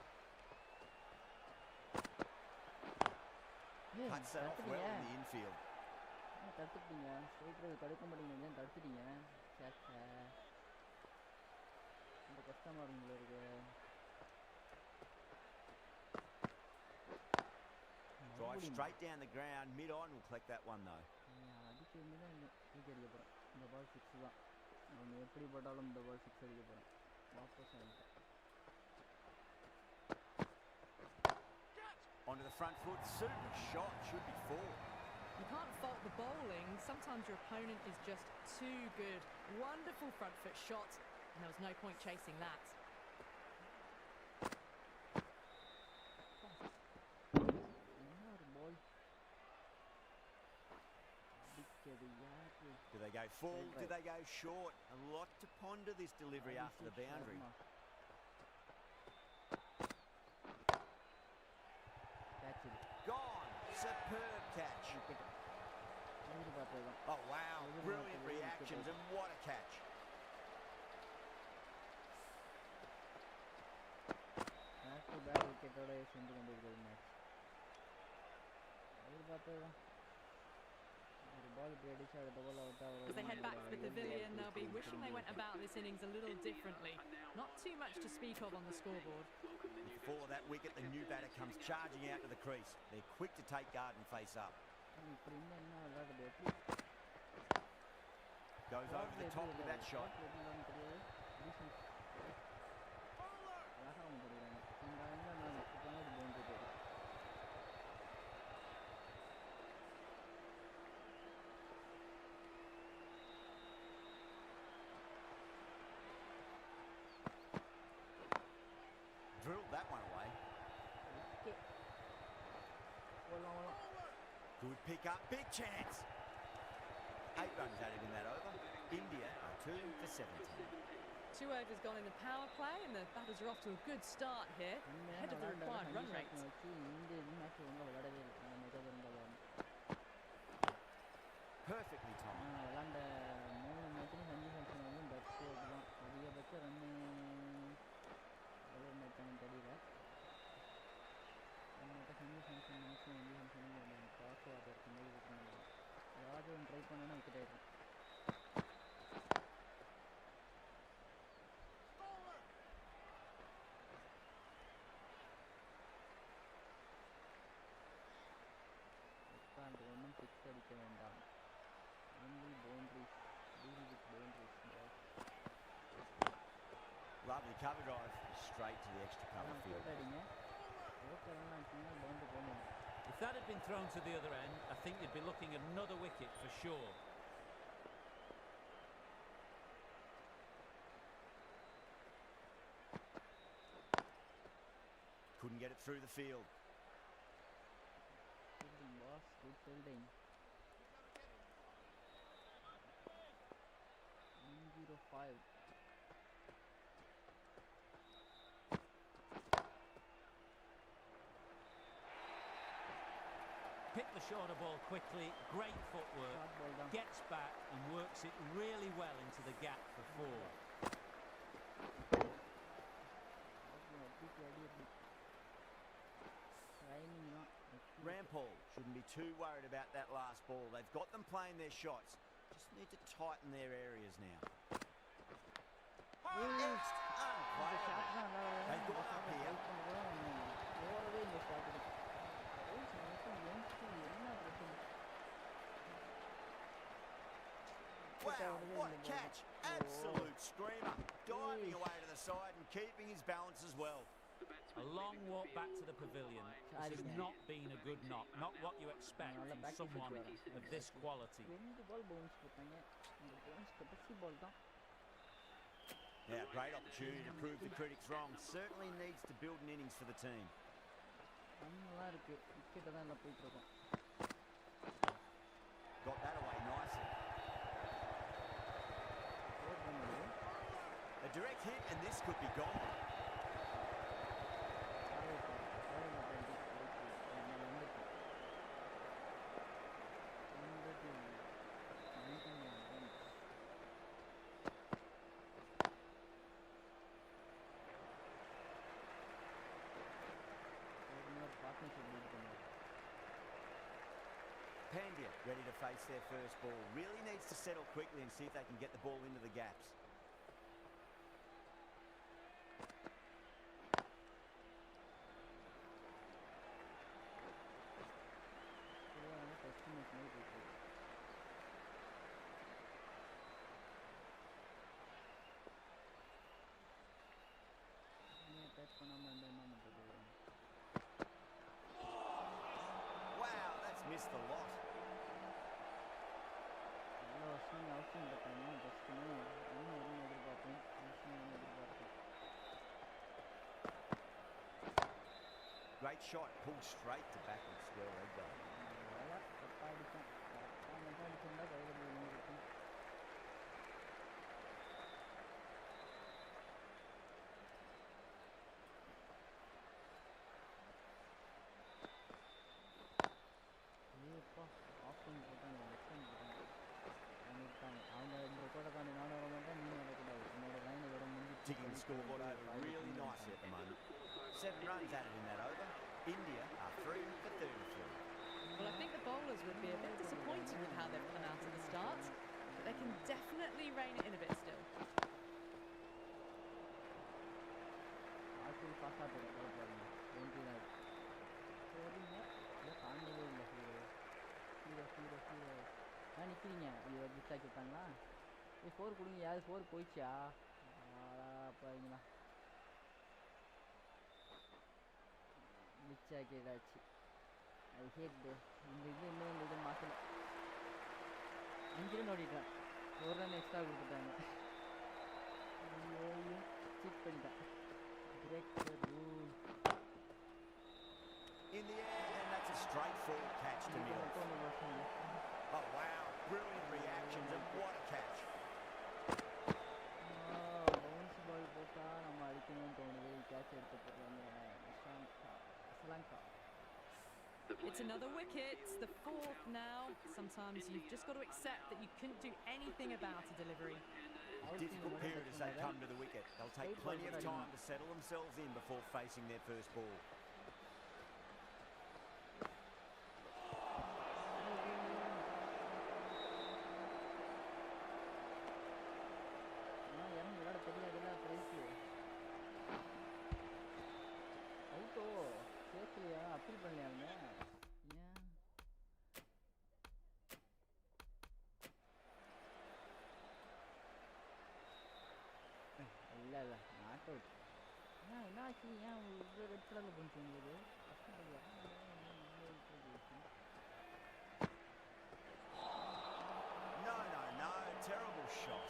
Cuts that off well in the infield. தடுத்துட்டீங்க striker தடுக்க மாட்டீங்க தடுத்துட்டீங்க ரொம்ப கஷ்டமா இருக்குங்களா இருக்கு Drive straight down the ground, mid-on will collect that one though. அடிச்சு வந்து தான் விக்கெட் அடிக்க போகிறேன் இந்த பால் 6 தான் அவங்க எப்படி போட்டாலும் இந்த பால் 6 அடிக்க போகிறேன் வாபஸ் ஆகிட்டேன் Onto the front foot, super shot, should be 4. You can't fault the bowling. Sometimes your opponent is just too good. Wonderful front foot shot, and there was no point chasing that. Do they go full? Do they go short? A lot to ponder this delivery after the boundary. Gone. Superb catch. Oh wow, brilliant reactions and what a catch. Back-to-back wicket-ஓட சென்று கொண்டிருக்கிறது match எதிர்பார்த்ததுதான் ஒரு பால் இப்படி அடிச்சு அடுத்த ball out As they head back to the pavilion, they'll be wishing they went about this innings a little differently. Not too much to speak of on the scoreboard. With the fall of that wicket, the new batter comes charging out to the crease. They're quick to take guard and face up. Goes over the top with that shot. Drilled that one away. Good pick up, big chance. 8 runs added in that over. India are 2 for 17. 2 overs gone in the power play, and the batters are off to a good start here, ahead of the required run rate. Perfectly timed. Try பண்ணா wicket ஆயிடும் ஒன்றும் six அடிக்க வேண்டாம் only boundaries deal with boundaries Lovely cover drive straight to the extra cover field. If that had been thrown to the other end, I think you'd be looking at another wicket for sure. Couldn't get it through the field. Fielding, boss. Good fielding. 5. Picked the shorter ball quickly, great footwork, Short ball down. gets back and works it really well into the gap for 4. Rampal shouldn't be too worried about that last ball. They've got them playing their shots. Just need to tighten their areas now. Next, unplayable. They've gone up here. Wow, what a catch. Absolute screamer. Diving away to the side and keeping his balance as well. A long walk back to the pavilion. This has not been a good knock. Not what you expect from someone of this quality. Now, great opportunity to prove the critics wrong. Certainly needs to build an innings for the team. Got that away nicely. A direct hit and this could be gone. Pandya ready to face their first ball. Really needs to settle quickly and see if they can get the ball into the gaps. Wow, that's missed a lot. Great shot, pulled straight to backward square leg goal. Ticking the scoreboard over really nicely at the moment. 7 runs added in that over. India are 3 for 33. Well, I think the bowlers would be a bit disappointed with how they've come out at the start, but they can definitely rein it in a bit still. I hate this. இது மாசல 5 run ஓடிட்டான், 1 run extra கொடுத்துட்டாங்க. Seat பண்ணிட்டான். Break the rule. In the air, and that's a straightforward catch to middle. Oh wow, brilliant reactions and what a catch. Bounce ball போட்டா நம்ம அடிக்கணும்னு தோணுது. Catch எடுத்து போறாங்க. Lanka. It's another wicket, the 4th now. Sometimes you've just got to accept that you couldn't do anything about a delivery. Difficult period as they come to the wicket. They'll take plenty of time to settle themselves in before facing their first ball. Appeal பண்ணலையாங்க இல்லை இல்லை not out. என்ன ஆச்சு? ஏன் இவ்வளோ red கலரில் பண்ணிச்சு உங்களுக்கு? No, terrible shot.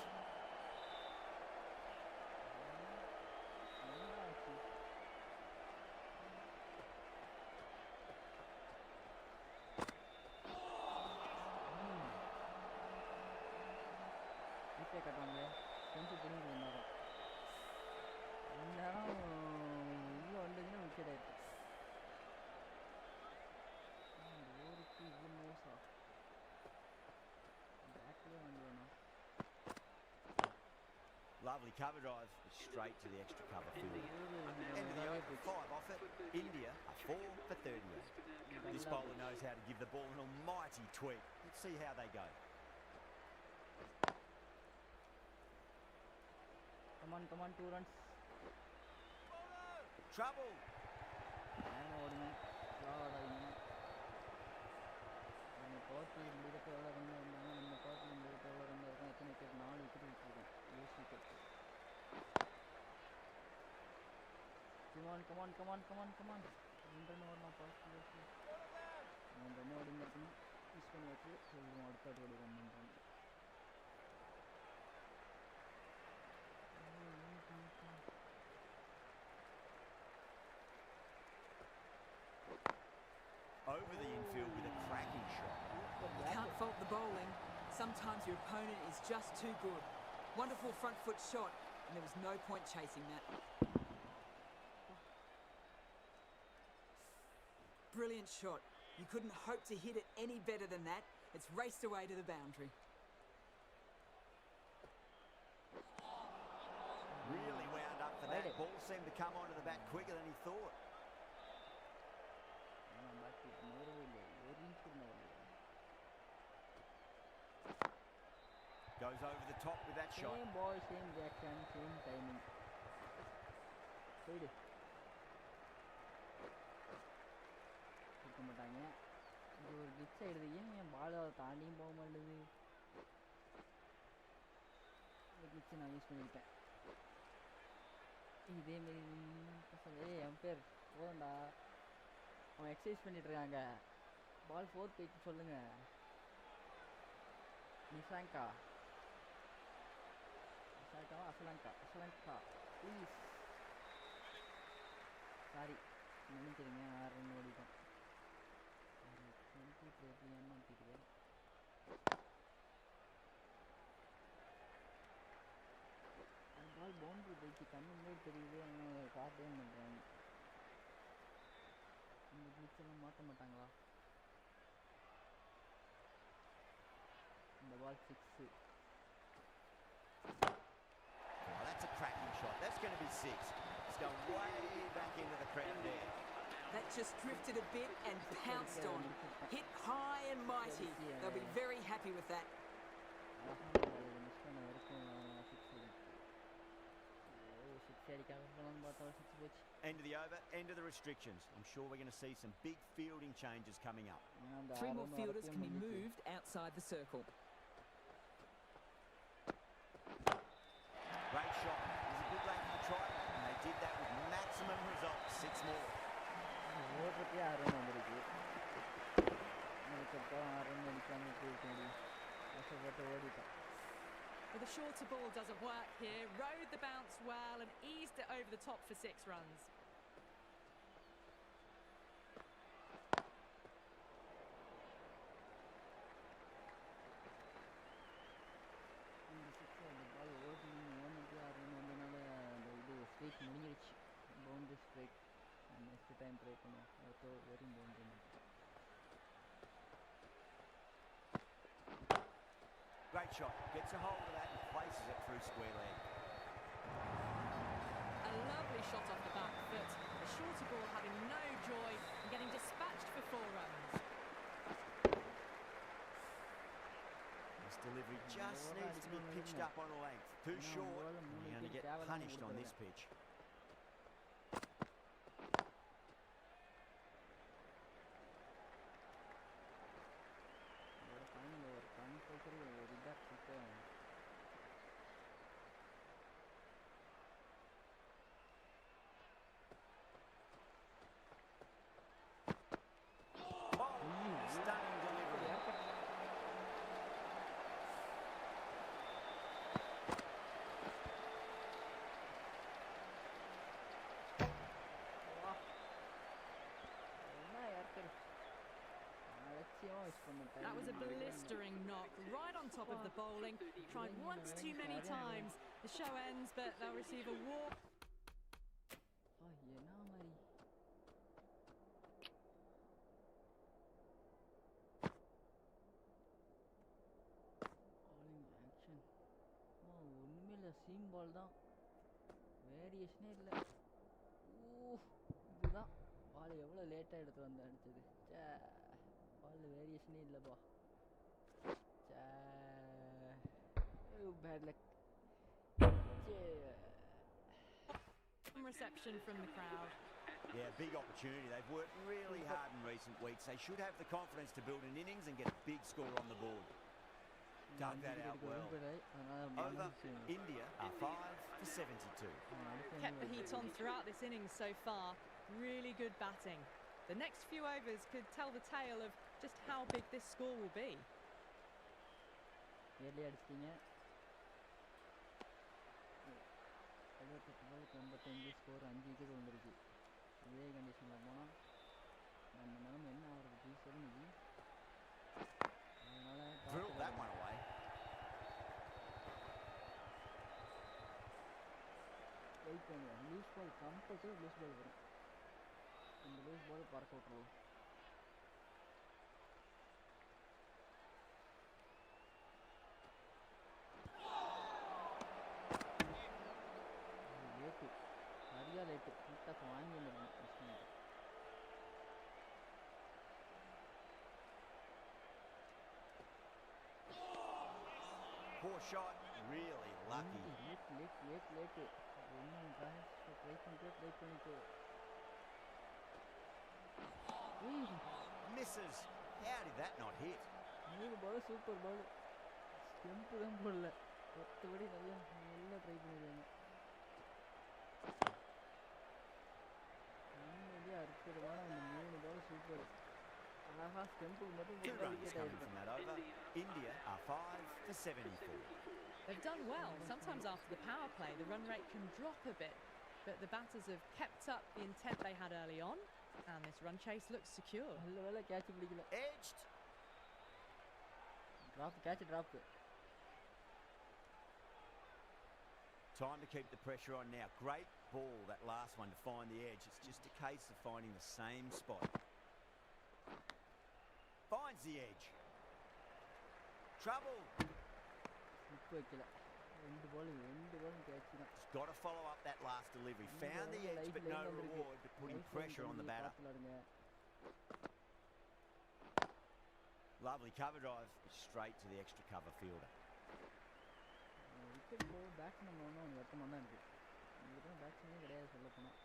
கட்டுவாங்க செஞ்சு பிடிங்க எல்லாரும் எல்லாரும் உள்ளே வந்தீங்கன்னா விக்கெட் ஆயிடுச்சு. ஊருக்கு இது Mocha பேட்லேயே வாங்குவேண்ணா. Lovely cover drive straight to the extra cover field. End of the over, 5 off it. India are 4 for 38. This bowler knows how to give the ball an almighty tweak. Let's see how they go. Come on, 2 runs. Trouble. ஓடுங்க ஆடாதீங்க. நம்ம கோர்ட்டில் முடிக்கிறப்ப எவ்வளோ run இருந்தாங்க, நம்ம கோர்ட்டில் முடிக்கிறப்ப எவ்வளோ run இருக்கும், எத்தனை விக்கெட், 4 விக்கெட் விட்டுருக்கோம். Loose wicket. கமான் 2 ரன் ஓடலாம். பாசிட்டிவ் 3 ரன் ஓடிங்க இருக்கணும். மிஸ் பண்ணி வச்சு சொல்லுவோம் அடுத்த ஓடி ரன் பண்ணுறாங்க. Over the infield with a cracking shot. You can't fault the bowling. Sometimes your opponent is just too good. Wonderful front foot shot, and there was no point chasing that. Brilliant shot. You couldn't hope to hit it any better than that. It's raced away to the boundary. Really wound up for that. Ball seemed to come onto the bat quicker than he thought. Goes over the top with that shot. Same ball, same reaction, same timing. Side. தூக்க மாட்டாங்க. இது ஒரு kids ஆயிடுது. ஏன் என் பால் தாண்டியும் போக மாட்டேது. இந்த கிட்ஸ் நான் யூஸ் பண்ணிக்கிட்டேன். இதேமாரி பசங்க என் பேர் போதண்டா. அவன் எக்ஸசைஸ் பண்ணிட்டு இருக்காங்க. பால் 4 போயிட்டு சொல்லுங்க. நிஷாங்கா அஸ்லாங்கா ப்ளீஸ். சாரி நினைக்கிறீங்க 6 ரன் ஓடிட்டோம். 20 30 ஏமாத்திக்கிறேன். அந்த பால் பவுண்டரி போயிடுச்சு. கண்ணு முன்னாடி தெரியுது. ஆனால் காட்டவே பண்ணுறாங்க. இந்த கிளிச்செல்லாம் மாற்ற மாட்டாங்களா? இந்த பால் 6. Oh, that's a cracking shot. That's going to be 6. It's going way back into the crowd there. That just drifted a bit and pounced on. Hit high and mighty. They'll be very happy with that. End of the over, end of the restrictions. I'm sure we're going to see some big fielding changes coming up. 3 more fielders can be moved outside the circle. Great shot. It was a good length of the try, and they did that with maximum results. 6 more. Well, the shorter ball doesn't work here. Rode the bounce well and eased it over the top for 6 runs. முடிஞ்சிருச்சு. Boundary strike. Next time try பண்ணுவோம். வெறும் boundary. Great shot. Gets a hold of that and places it through square leg. A lovely shot off the back foot. The shorter ball having no joy and getting dispatched for 4 runs. This delivery just needs to be pitched up on a length. Too short, and you're going to get punished on this pitch. Stunning delivery. That was a blistering knock right on top of the bowling. Tried once too many times The show ends, but they'll receive a walk. என்ன மாதிரி action ஒன்றுமே இல்லை, seam பால் தான், வேரியேஷனே இல்லை. இதுதான் பால் எவ்வளோ லேட்டாக எடுத்து வந்து அடிச்சது. பால் வேரியேஷனே இல்லைப்பா. Bad luck. Reception from the crowd. Yeah, big opportunity. They've worked really hard in recent weeks. They should have the confidence to build an innings and get a big score on the board. Dug that out well. Over, India are 5-72. Kept the heat on throughout this innings so far. Really good batting. The next few overs could tell the tale of just how big this score will be. Early அடிச்சிட்டிங்க. 78-85 score, 5 wicket வந்துருக்கு. இதே கண்டிஷனில் போனால் நம்ம நிலமை என்ன ஆகுறது சொல்லுங்க. அதனால் வெயிட் பண்ணுவோம். Loose ball compulsory loose ball வரும். இந்த லூஸ் பால் பறக்க விட்ருவோம். சரியா லேட்டு கிட்ட வாங்கி வந்துடணும். Poor shot, really lucky. Late ஒன்றும் ட்ரை பண்ணிட்டு Misses. How did that not hit? 3 ball super ball. Stump தான் போடல, 10 படி நல்லா ட்ரை பண்ணிடுவாங்க. அற்புதமான அந்த 3 பால் சூப்பர். அழகா ஸ்டெம்புக்கு மட்டும் India are 5-74. They've done well. Sometimes after the power play, the run rate can drop a bit, but the batters have kept up the intent they had early on, and this run chase looks secure. நல்ல வேளை catch பிடிக்கல. Edged. Drop. Time to keep the pressure on now. Great ball, that last one, to find the edge. It's just a case of finding the same spot. Finds the edge. Trouble. Just got to follow up that last delivery. Found the edge, but no reward, but putting pressure on the batter. Lovely cover drive, straight to the extra cover fielder. Wicket போய் batsman ஒன்றும் வெட்டமாக தான் இருக்குது. இங்கே பேட்ஸ்மேனே கிடையாது சொல்ல போனால்.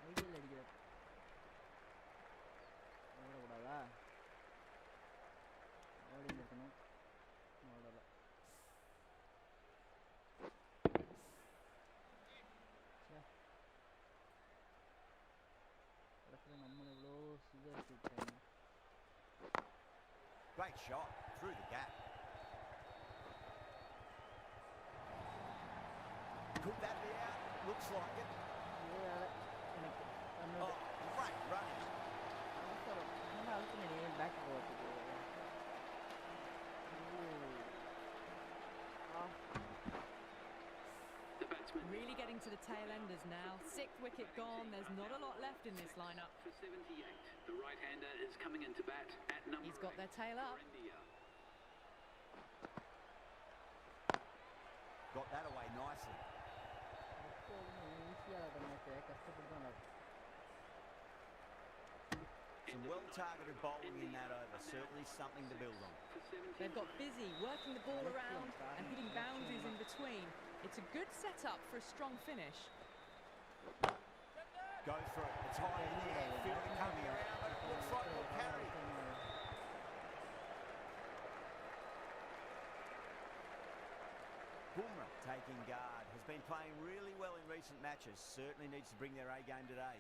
ஐடியில் அடிக்கிறார். ஓடக்கூடாதா? ஓடி இருக்கணும். ஓடலை. Great shot through the gap. Could that be out? Looks like it. Oh, great running. Really getting to the tail enders now. 6th wicket gone. There's not a lot left in this lineup. For 78, the right-hander is coming into bat at number. He's got their tail up. Got that away nicely. Some well-targeted bowling in that over. Certainly something to build on. They've got busy working the ball around and hitting boundaries in between. It's a good setup for a strong finish. Go for it. It's high in the air. Fielder coming around, but it looks like we'll carry. Bumrah taking guard. Has been playing really well in recent matches. Certainly needs to bring their A game today.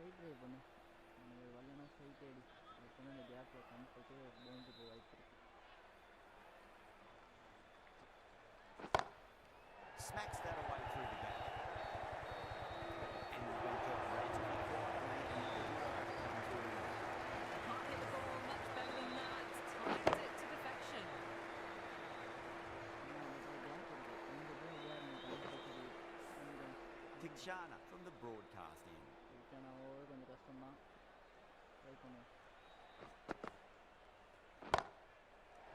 Straight drive பண்ணு, உங்களுக்கு வரலன்னா straight அடி. எப்போவுமே இந்த கேப்பில் compulsory ஒரு boundary போய் வாய்ப்பு இருக்குது. Smacks that away through the gap. And we've been kept relatively quiet. Can't hit the ball much better than that. Times it to perfection. Tikshana from the broadcast end. கொஞ்சம் கஷ்டம்தான், try பண்ணுவோம்.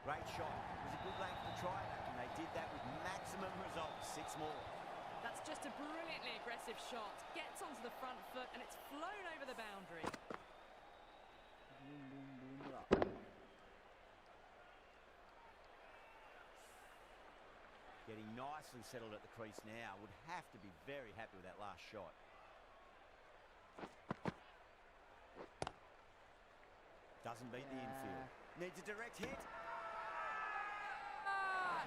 Great shot. It was a good length to try that, and they did that with maximum results. 6 more. That's just a brilliantly aggressive shot. Gets onto the front foot and it's flown over the boundary. Boom, boom, boom, blah. Getting nicely settled at the crease now. Would have to be very happy with that last shot. Doesn't beat the infield. Needs a direct hit.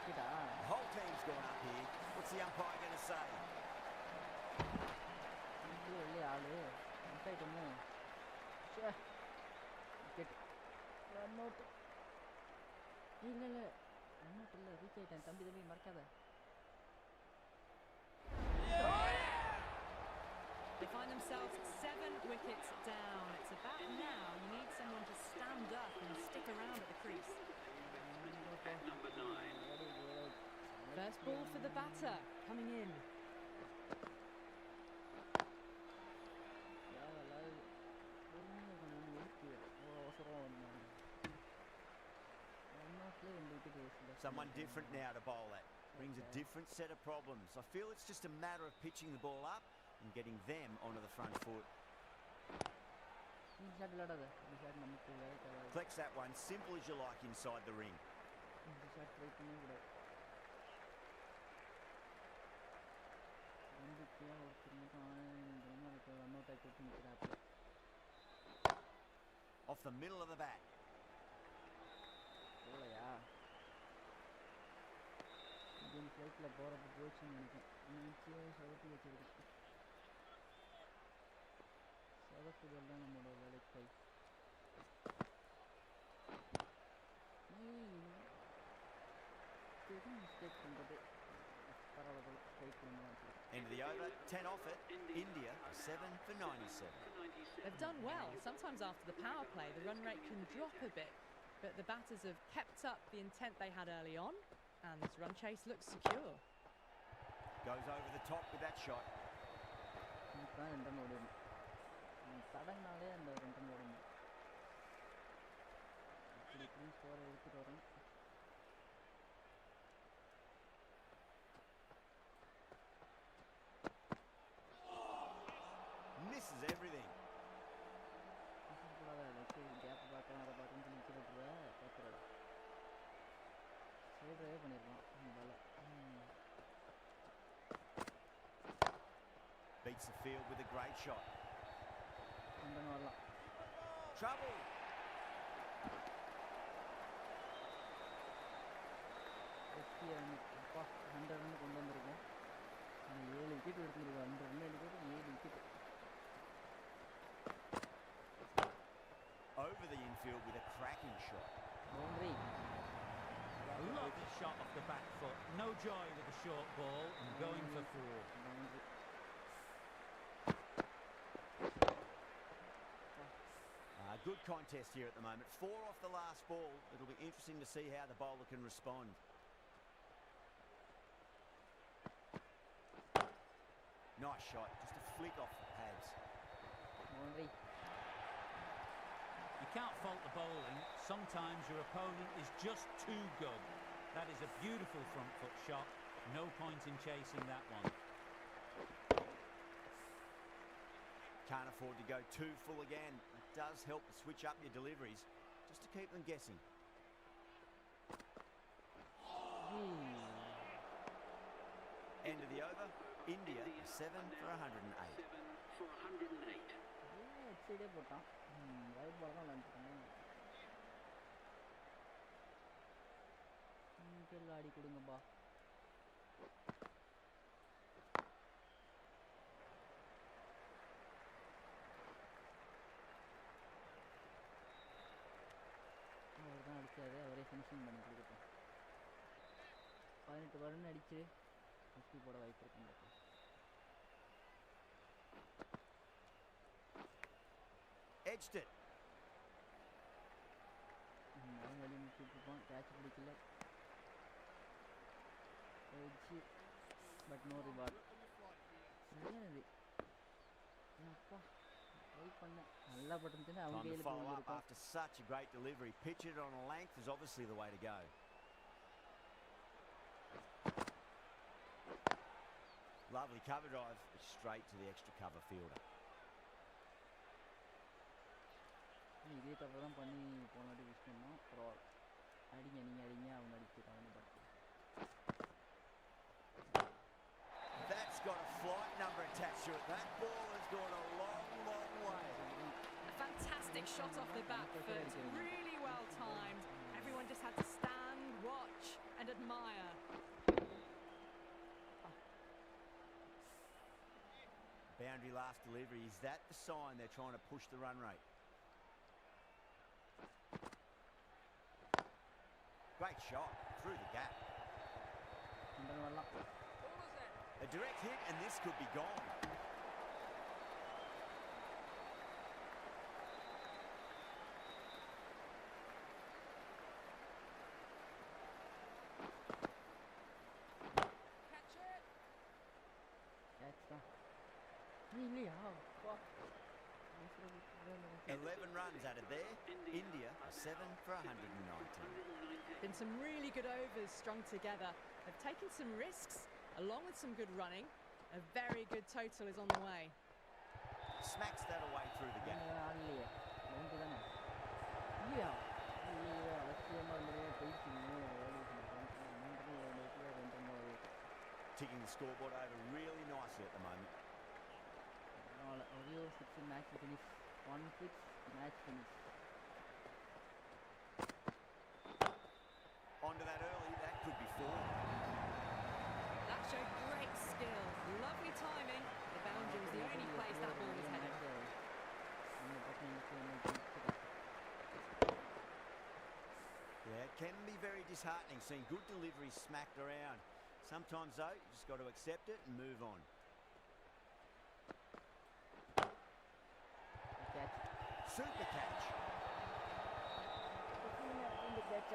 The whole team's gone up here. What's the umpire going to say? They find themselves 7 wickets down. It's about now you need someone to stand up and stick around at the crease. At number 9. First ball for the batter, coming in. Someone different now to bowl at. Brings a different set of problems. I feel it's just a matter of pitching the ball up and getting them onto the front foot. Flex that one, simple as you like inside the ring. Off the middle of the bat. End of the over, 10 off it. India 7 for 97. They've done well. Sometimes after the power play, the run rate can drop a bit, but the batters have kept up the intent they had early on, and this run chase looks secure. Goes over the top with that shot. Misses everything. Beats the field with a great shot. Trouble. Over the infield with a cracking shot. A lovely shot off the back foot. No joy with the short ball and going for 4. Good contest here at the moment. 4 off the last ball. It'll be interesting to see how the bowler can respond. Nice shot. Just a flick off the pads. You can't fault the bowling. Sometimes your opponent is just too good. That is a beautiful front foot shot. No point in chasing that one. Can't afford to go too full again. It does help to switch up your deliveries, just to keep them guessing. End of the over. India 7 for 108. 7 for 108. Finishing பண்ணி கொடுக்கட்டும். 18 run அடிச்சு 50 போட வாய்ப்பு இருக்குன்னு பார்க்கலாம். Edged it. வெளியே முடிச்சுட்ருப்போம். Catch பிடிக்கல. போயிடுச்சு. But no reward. என்னது அப்பா ட்ரை பண்ணேன். நல்லா பட்டுச்சுன்னா அவங்க Time to கையில் follow up போயிருக்கும். after such a great delivery. Pitch it on a length is obviously the way to go. Lovely cover drive, but straight to the extra cover fielder. இதே தப்பு தான் பண்ணி போன வாட்டி யூஸ் பண்ணோம். பரவாயில்ல, அடிங்க நீங்கள் அடிங்க, அவங்க அடிக்கிறாங்கன்னு பார்த்து. That's got a flight number attached to it. That ball has gone a long, long way. A fantastic shot off the back foot, really well timed. Everyone just had to stand, watch and admire. Boundary last delivery. Is that the sign they're trying to push the run rate? Great shot through the gap. A direct hit and this could be gone. Catch it. Catch தான். இல்லையா? 11 runs added there. India 7 for 119. Been some really good overs strung together. They've taken some risks along with some good running. A very good total is on the way. Smacks that away through the gap. இல்லையா? ரெண்டு தானே? இல்லையா? இல்லையா? அவசியமாக இருந்தது போயிடுச்சு. Ticking the scoreboard over really nicely at the moment. Audio 6 match finish. 1-6 match finish. Onto that early, that could be 4. That showed great skill. Lovely timing. The boundary was the only place that ball was headed. Yeah, it can be very disheartening seeing good deliveries smacked around. Sometimes though, you just got to accept it and move on. Super catch.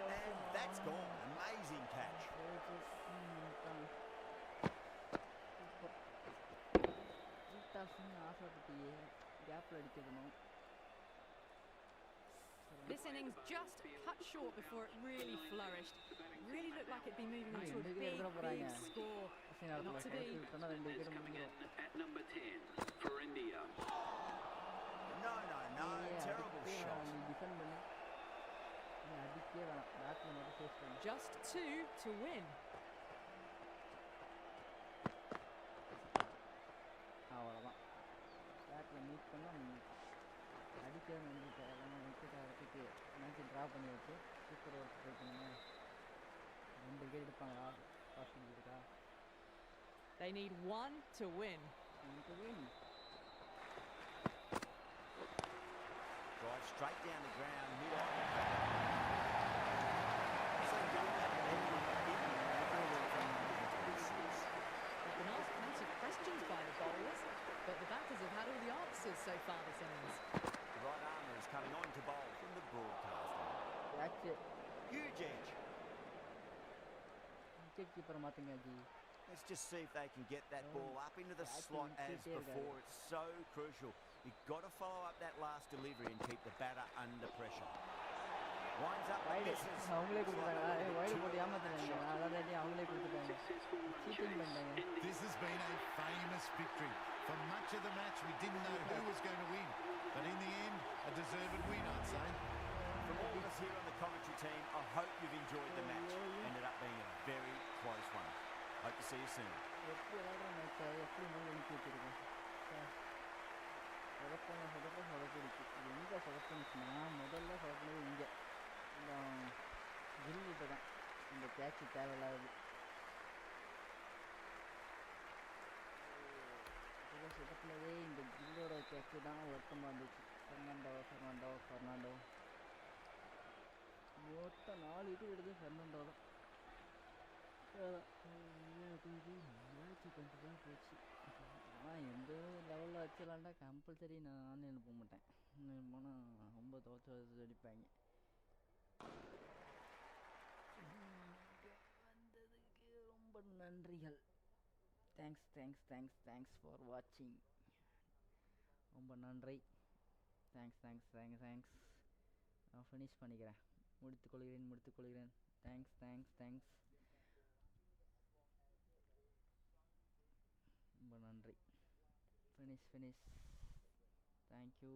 And that's gone. Amazing catch. This innings just cut short before it really flourished. Really looked like it'd be moving on to a big score. Not to be. At number 10 for India. No, terrible shot. Just 2 to win. அவ்வளோதான். Battle meet பண்ணால் அடிக்க வந்துட்டு wicket ஆகிறதுக்கு மேட்சை draw பண்ணி வச்சு super over try பண்ணுங்க. 2 wicket எடுப்பாங்களா? Possible இருக்கா? They need 1 to win. Drive straight down the ground, mid-on. They've been asked plenty of questions by the bowlers, but the batters have had all the answers so far this innings. The right armour is coming on to bowl from the broadcast line. That's it. Huge edge. Wicket keeper மாத்துங்க G. Let's just see if they can get that ball up into the slot as before. It's so crucial. You've got to follow up that last delivery and keep the batter under pressure. Winds up and misses. அவங்களே கொடுத்தாங்க. Wide போட்டு ஏமாத்துறாங்க. அதான் அவங்களே கொடுத்துட்டாங்க. Seating பண்ணாங்க. This has been a famous victory. For much of the match we didn't know who was going to win, but in the end a deserved win, I'd say. From all of us here on the commentary team, I hope you've enjoyed the match. Ended up being a very close one. Hope to see you soon. எப்படி விளையாடுற மேட்சை எப்படி மூணு அனுப்பி வச்சிருக்கோம். சொதப்பிடுச்சு. இது எங்கே சொதப்பிடுச்சுன்னா முதல்ல சொதப்பினது இங்கே இந்த கில்லிட்ட தான். இந்த கேட்சு தேவையில்லாது. சொதப்பினதே இந்த கில்லோட கேட்சு தான் வருத்தமாக இருந்துச்சு. ஃபெர்னாண்டோ மொத்தம் 4 விக்கெட் எடுத்து ஃபெர்னாண்டோ தான். மேட்ச்சு கொஞ்சம் தான் போச்சு. ஆனால் எந்த லெவலில் வச்சிடலான்டா கம்பல்சரி நான் ஆன்லைனில் போக மாட்டேன். போனால் ரொம்ப துவச்சி அடிப்பாங்க. வந்ததுக்கு ரொம்ப நன்றிகள். தேங்க்ஸ் ஃபார் வாட்சிங். ரொம்ப நன்றி. தேங்க்ஸ். நான் ஃபினிஷ் பண்ணிக்கிறேன். முடித்துக்கொள்கிறேன். தேங்க்ஸ். ரொம்ப நன்றி. ஃபினிஷ். தேங்க்யூ.